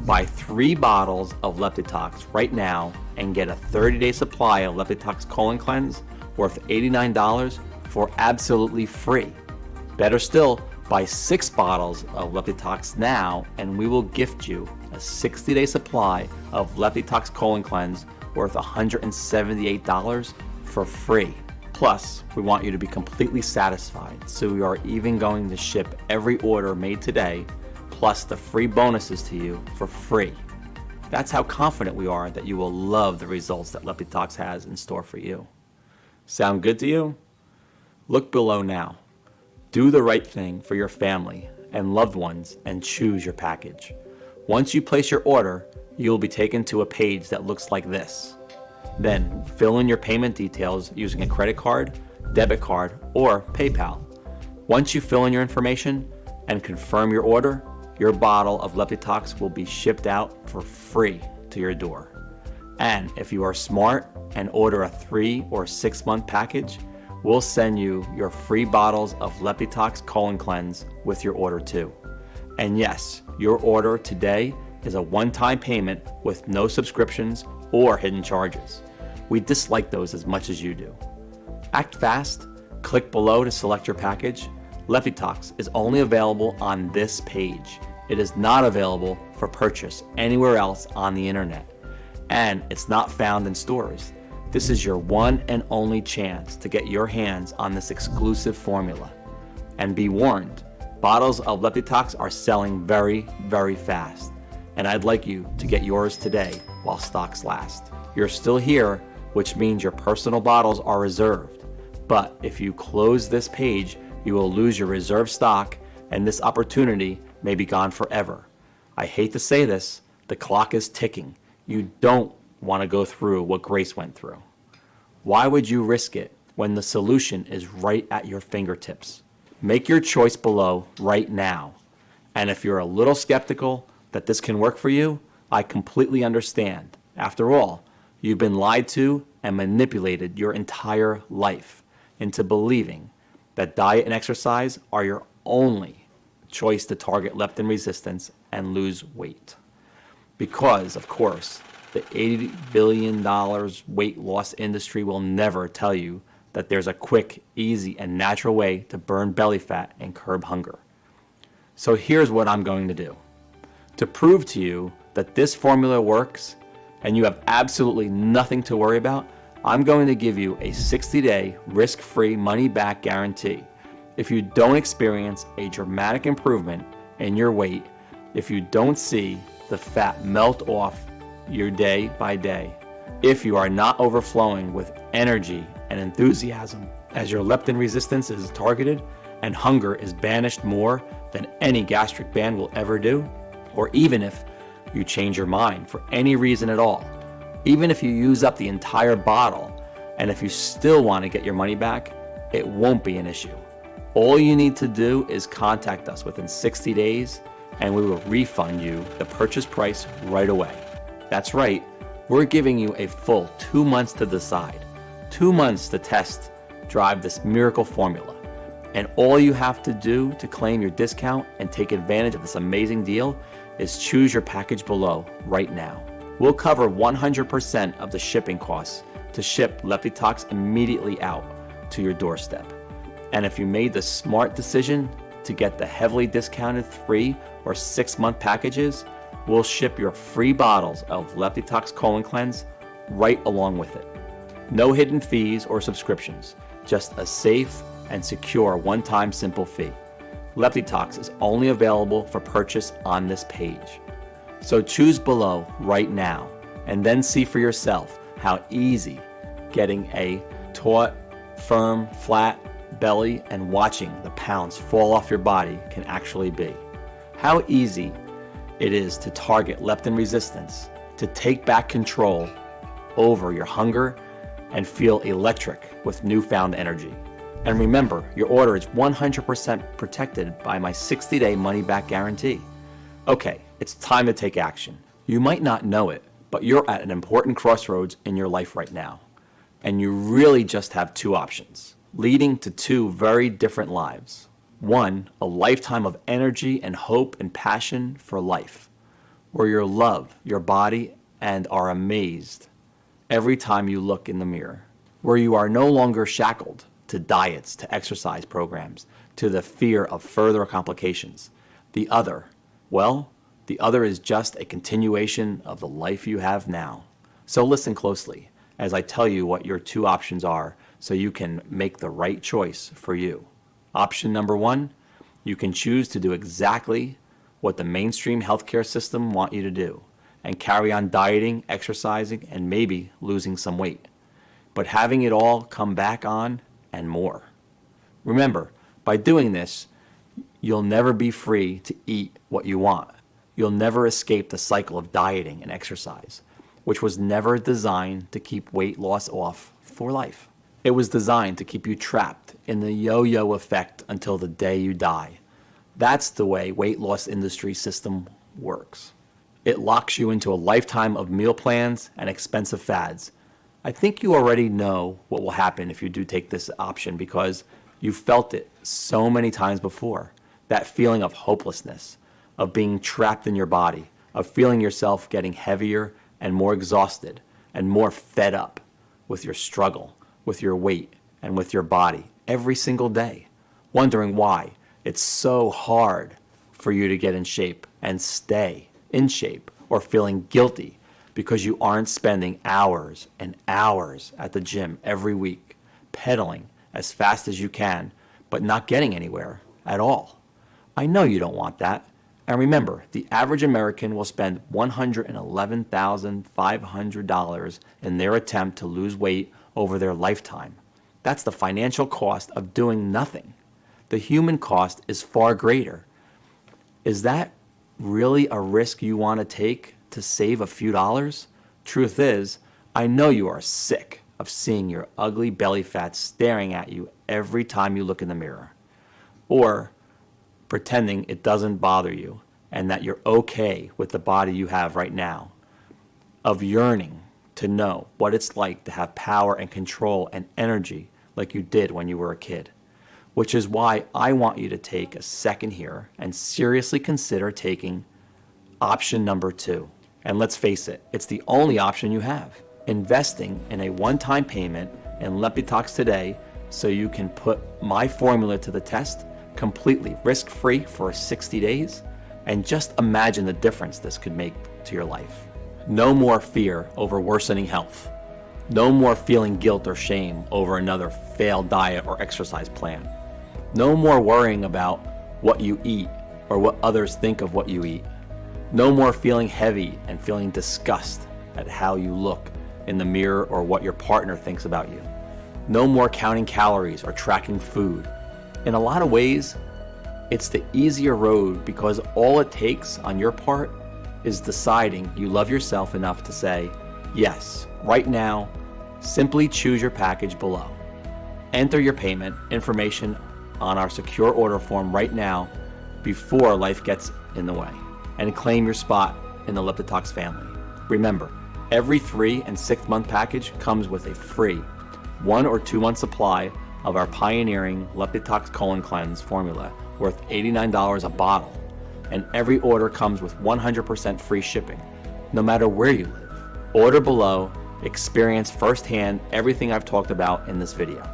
Buy 3 bottles of Leptitox right now and get a 30-day supply of Leptitox Colon Cleanse worth $89 for absolutely free. Better still, buy 6 bottles of Leptitox now and we will gift you a 60-day supply of Leptitox Colon Cleanse worth $178 for free. Plus, we want you to be completely satisfied, so we are even going to ship every order made today, plus the free bonuses to you for free. That's how confident we are that you will love the results that Leptitox has in store for you. Sound good to you? Look below now. Do the right thing for your family and loved ones and choose your package. Once you place your order, you will be taken to a page that looks like this. Then fill in your payment details using a credit card, debit card, or PayPal. Once you fill in your information and confirm your order, your bottle of Leptitox will be shipped out for free to your door. And if you are smart and order a 3 or 6 month package, we'll send you your free bottles of Leptitox Colon Cleanse with your order too. And yes, your order today is a one-time payment with no subscriptions or hidden charges. We dislike those as much as you do. Act fast, click below to select your package. Leptitox is only available on this page. It is not available for purchase anywhere else on the internet, and it's not found in stores. This is your one and only chance to get your hands on this exclusive formula. And be warned, bottles of Leptitox are selling very, very fast, and I'd like you to get yours today while stocks last. You're still here, which means your personal bottles are reserved. But if you close this page, you will lose your reserved stock and this opportunity may be gone forever. I hate to say this, the clock is ticking. You don't want to go through what Grace went through. Why would you risk it when the solution is right at your fingertips? Make your choice below right now. And if you're a little skeptical that this can work for you, I completely understand. After all, you've been lied to and manipulated your entire life into believing that diet and exercise are your only choice to target leptin resistance and lose weight. Because, of course, the $80 billion weight loss industry will never tell you that there's a quick, easy, and natural way to burn belly fat and curb hunger. So here's what I'm going to do. To prove to you that this formula works and you have absolutely nothing to worry about, I'm going to give you a 60-day risk-free money-back guarantee. If you don't experience a dramatic improvement in your weight, if you don't see the fat melt off your day by day, if you are not overflowing with energy and enthusiasm as your leptin resistance is targeted and hunger is banished more than any gastric band will ever do, or even if you change your mind for any reason at all, even if you use up the entire bottle, and if you still want to get your money back, it won't be an issue. All you need to do is contact us within 60 days and we will refund you the purchase price right away. That's right, we're giving you a full 2 months to decide, 2 months to test drive this miracle formula. And all you have to do to claim your discount and take advantage of this amazing deal is choose your package below right now. We'll cover 100% of the shipping costs to ship Leptitox immediately out to your doorstep. And if you made the smart decision to get the heavily discounted 3 or 6 month packages, we'll ship your free bottles of Leptitox Colon Cleanse right along with it. No hidden fees or subscriptions, just a safe and secure one-time simple fee. Leptitox is only available for purchase on this page. So choose below right now and then see for yourself how easy getting a taut, firm, flat belly and watching the pounds fall off your body can actually be. How easy it is to target leptin resistance, to take back control over your hunger and feel electric with newfound energy. And remember, your order is 100% protected by my 60-day money-back guarantee. Okay, it's time to take action. You might not know it, but you're at an important crossroads in your life right now. And you really just have 2 options, leading to 2 very different lives. 1, a lifetime of energy and hope and passion for life, where you love your body and are amazed every time you look in the mirror, where you are no longer shackled to diets, to exercise programs, to the fear of further complications. The other is just a continuation of the life you have now. So listen closely as I tell you what your 2 options are so you can make the right choice for you. Option number 1, you can choose to do exactly what the mainstream healthcare system want you to do and carry on dieting, exercising, and maybe losing some weight, but having it all come back on and more. Remember, by doing this, you'll never be free to eat what you want. You'll never escape the cycle of dieting and exercise, which was never designed to keep weight loss off for life. It was designed to keep you trapped in the yo-yo effect until the day you die. That's the way weight loss industry system works. It locks you into a lifetime of meal plans and expensive fads. I think you already know what will happen if you do take this option because you've felt it so many times before. That feeling of hopelessness, of being trapped in your body, of feeling yourself getting heavier and more exhausted and more fed up with your struggle, with your weight, and with your body every single day, wondering why it's so hard for you to get in shape and stay in shape, or feeling guilty because you aren't spending hours and hours at the gym every week, pedaling as fast as you can, but not getting anywhere at all. I know you don't want that. And remember, the average American will spend $111,500 in their attempt to lose weight over their lifetime. That's the financial cost of doing nothing. The human cost is far greater. Is that really a risk you want to take to save a few dollars? Truth is, I know you are sick of seeing your ugly belly fat staring at you every time you look in the mirror, or pretending it doesn't bother you and that you're okay with the body you have right now, of yearning to know what it's like to have power and control and energy like you did when you were a kid. Which is why I want you to take a second here and seriously consider taking option number 2. And let's face it, it's the only option you have. Investing in a one-time payment in Leptitox today so you can put my formula to the test completely risk-free for 60 days, and just imagine the difference this could make to your life. No more fear over worsening health. No more feeling guilt or shame over another failed diet or exercise plan. No more worrying about what you eat or what others think of what you eat. No more feeling heavy and feeling disgust at how you look in the mirror or what your partner thinks about you. No more counting calories or tracking food. In a lot of ways, it's the easier road because all it takes on your part is deciding you love yourself enough to say, yes, right now, simply choose your package below. Enter your payment information on our secure order form right now before life gets in the way, and claim your spot in the Leptitox family. Remember, every 3 and 6 month package comes with a free 1 or 2 month supply of our pioneering Leptitox Colon Cleanse formula worth $89 a bottle, and every order comes with 100% free shipping, no matter where you live. Order below, experience firsthand everything I've talked about in this video,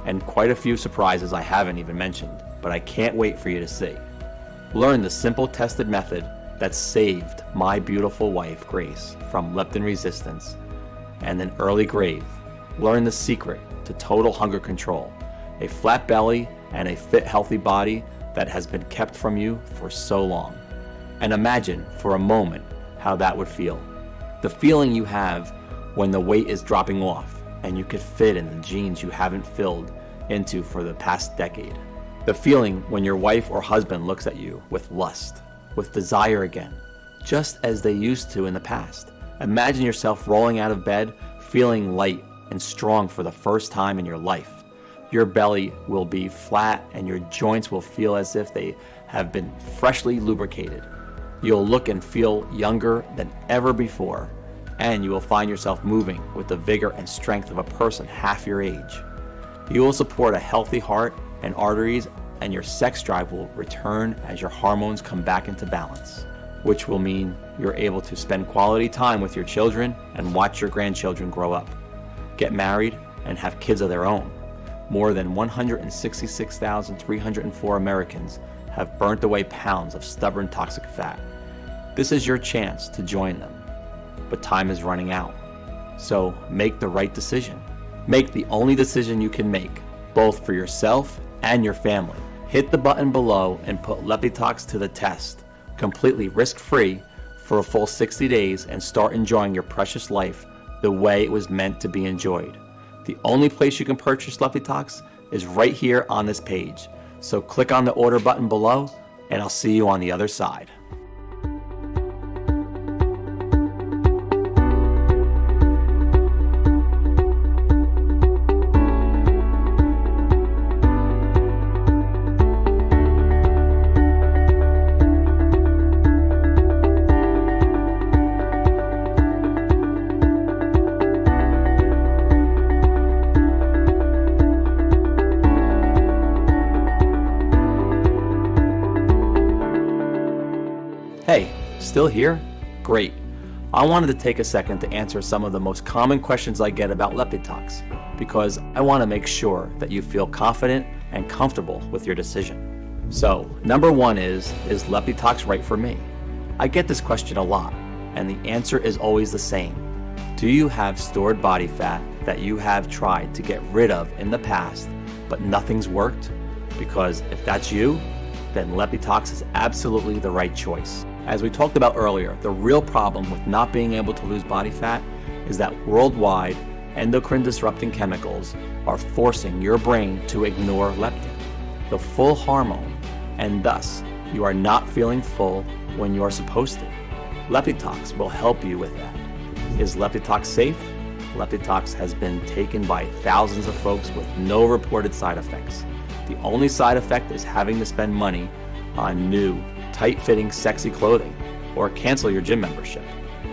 and quite a few surprises I haven't even mentioned, but I can't wait for you to see. Learn the simple tested method that saved my beautiful wife, Grace, from leptin resistance and an early grave. Learn the secret to total hunger control, a flat belly and a fit, healthy body that has been kept from you for so long. And imagine for a moment how that would feel. The feeling you have when the weight is dropping off and you could fit in the jeans you haven't filled into for the past decade. The feeling when your wife or husband looks at you with lust, with desire again, just as they used to in the past. Imagine yourself rolling out of bed, feeling light and strong for the first time in your life. Your belly will be flat and your joints will feel as if they have been freshly lubricated. You'll look and feel younger than ever before, and you will find yourself moving with the vigor and strength of a person half your age. You will support a healthy heart and arteries, and your sex drive will return as your hormones come back into balance, which will mean you're able to spend quality time with your children and watch your grandchildren grow up, get married, and have kids of their own. More than 166,304 Americans have burnt away pounds of stubborn toxic fat. This is your chance to join them, but time is running out. So make the right decision. Make the only decision you can make, both for yourself and your family. Hit the button below and put Leptitox to the test, completely risk-free for a full 60 days and start enjoying your precious life the way it was meant to be enjoyed. The only place you can purchase Leptitox is right here on this page. So click on the order button below and I'll see you on the other side. Hey, still here? Great. I wanted to take a second to answer some of the most common questions I get about Leptitox, because I want to make sure that you feel confident and comfortable with your decision. So, number one is Leptitox right for me? I get this question a lot, and the answer is always the same. Do you have stored body fat that you have tried to get rid of in the past, but nothing's worked? Because if that's you, then Leptitox is absolutely the right choice. As we talked about earlier, the real problem with not being able to lose body fat is that worldwide endocrine disrupting chemicals are forcing your brain to ignore leptin, the full hormone, and thus you are not feeling full when you are supposed to. Leptitox will help you with that. Is Leptitox safe? Leptitox has been taken by thousands of folks with no reported side effects. The only side effect is having to spend money on new, tight-fitting, sexy clothing, or cancel your gym membership.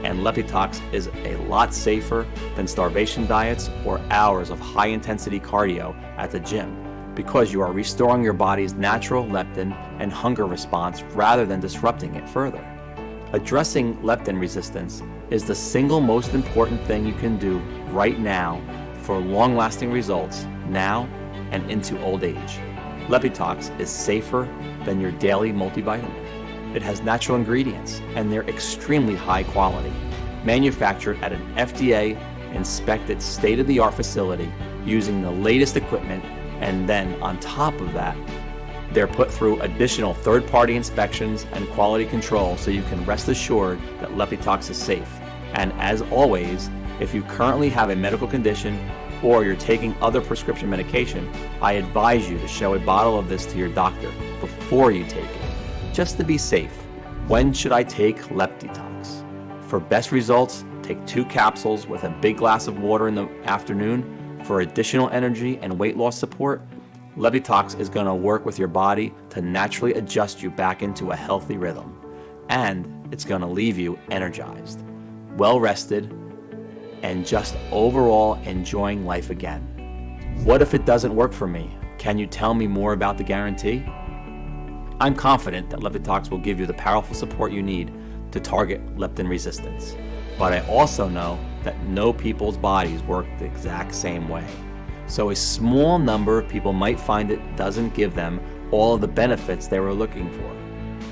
And Leptitox is a lot safer than starvation diets or hours of high-intensity cardio at the gym, because you are restoring your body's natural leptin and hunger response rather than disrupting it further. Addressing leptin resistance is the single most important thing you can do right now for long-lasting results now and into old age. Leptitox is safer than your daily multivitamin. It has natural ingredients, and they're extremely high quality, manufactured at an FDA-inspected state-of-the-art facility using the latest equipment, and then on top of that, they're put through additional third-party inspections and quality control so you can rest assured that Leptitox is safe. And as always, if you currently have a medical condition or you're taking other prescription medication, I advise you to show a bottle of this to your doctor before you take it, just to be safe. When should I take Leptitox? For best results, take 2 capsules with a big glass of water in the afternoon. For additional energy and weight loss support, Leptitox is going to work with your body to naturally adjust you back into a healthy rhythm. And it's going to leave you energized, well rested, and just overall enjoying life again. What if it doesn't work for me? Can you tell me more about the guarantee? I'm confident that Leptitox will give you the powerful support you need to target leptin resistance. But I also know that no people's bodies work the exact same way. So a small number of people might find it doesn't give them all of the benefits they were looking for.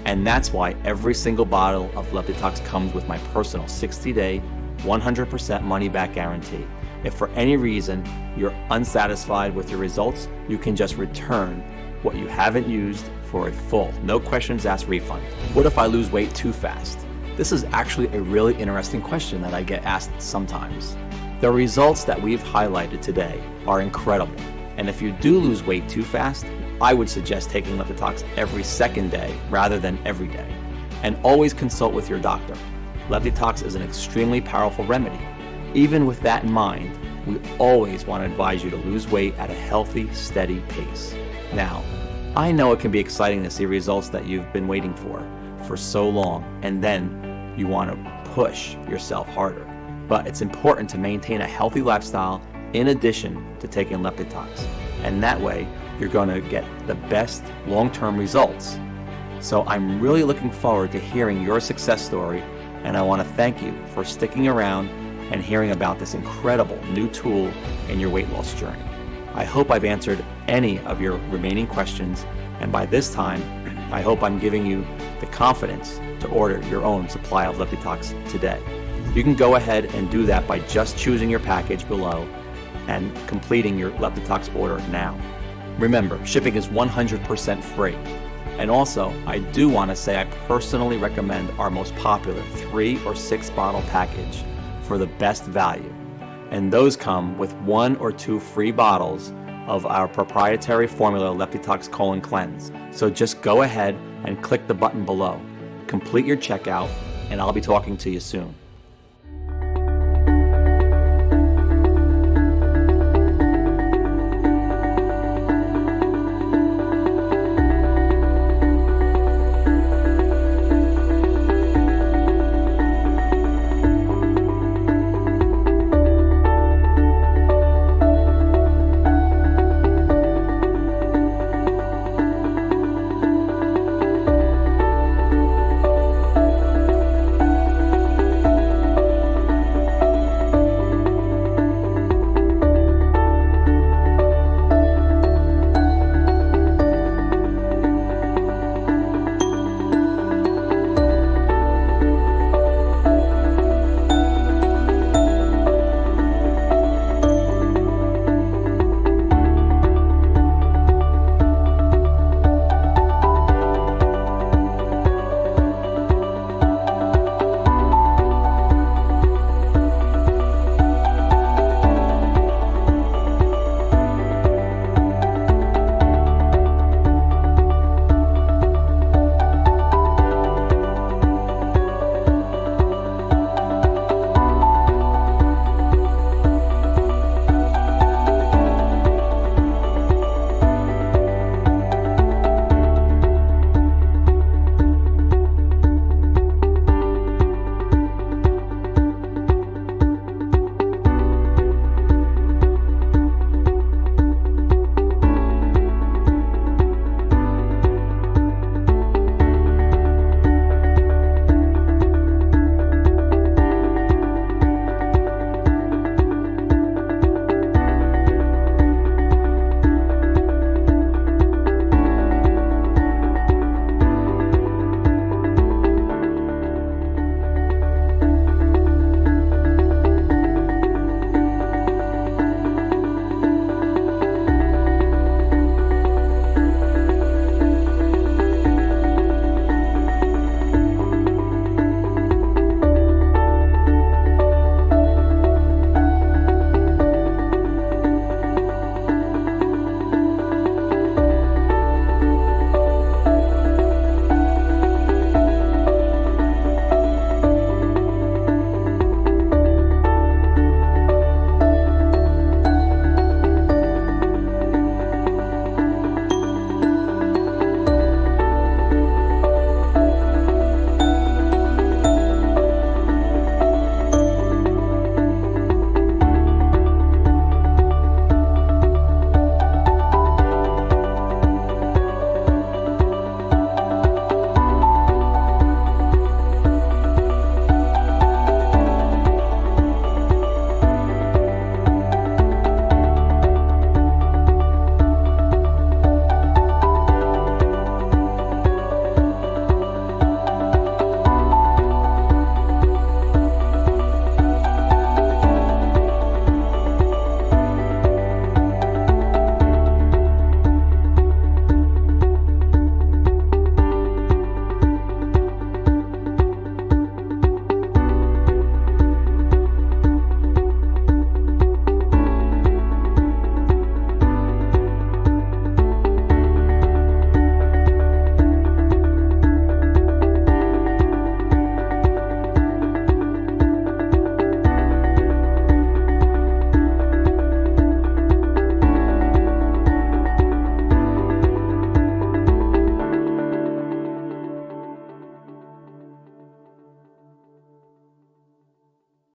And that's why every single bottle of Leptitox comes with my personal 60-day, 100% money-back guarantee. If for any reason you're unsatisfied with your results, you can just return what you haven't used for a full, no questions asked refund. What if I lose weight too fast? This is actually a really interesting question that I get asked sometimes. The results that we've highlighted today are incredible. And if you do lose weight too fast, I would suggest taking Leptitox every second day rather than every day. And always consult with your doctor. Leptitox is an extremely powerful remedy. Even with that in mind, we always want to advise you to lose weight at a healthy, steady pace. Now, I know it can be exciting to see results that you've been waiting for so long, and then you want to push yourself harder. But it's important to maintain a healthy lifestyle in addition to taking Leptitox. And that way, you're going to get the best long-term results. So I'm really looking forward to hearing your success story, and I want to thank you for sticking around and hearing about this incredible new tool in your weight loss journey. I hope I've answered any of your remaining questions, and by this time, I hope I'm giving you the confidence to order your own supply of Leptitox today. You can go ahead and do that by just choosing your package below and completing your Leptitox order now. Remember, shipping is 100% free. And also, I do want to say I personally recommend our most popular 3 or 6 bottle package for the best value. And those come with 1 or 2 free bottles of our proprietary formula Leptitox Colon Cleanse. So just go ahead and click the button below. Complete your checkout, and I'll be talking to you soon.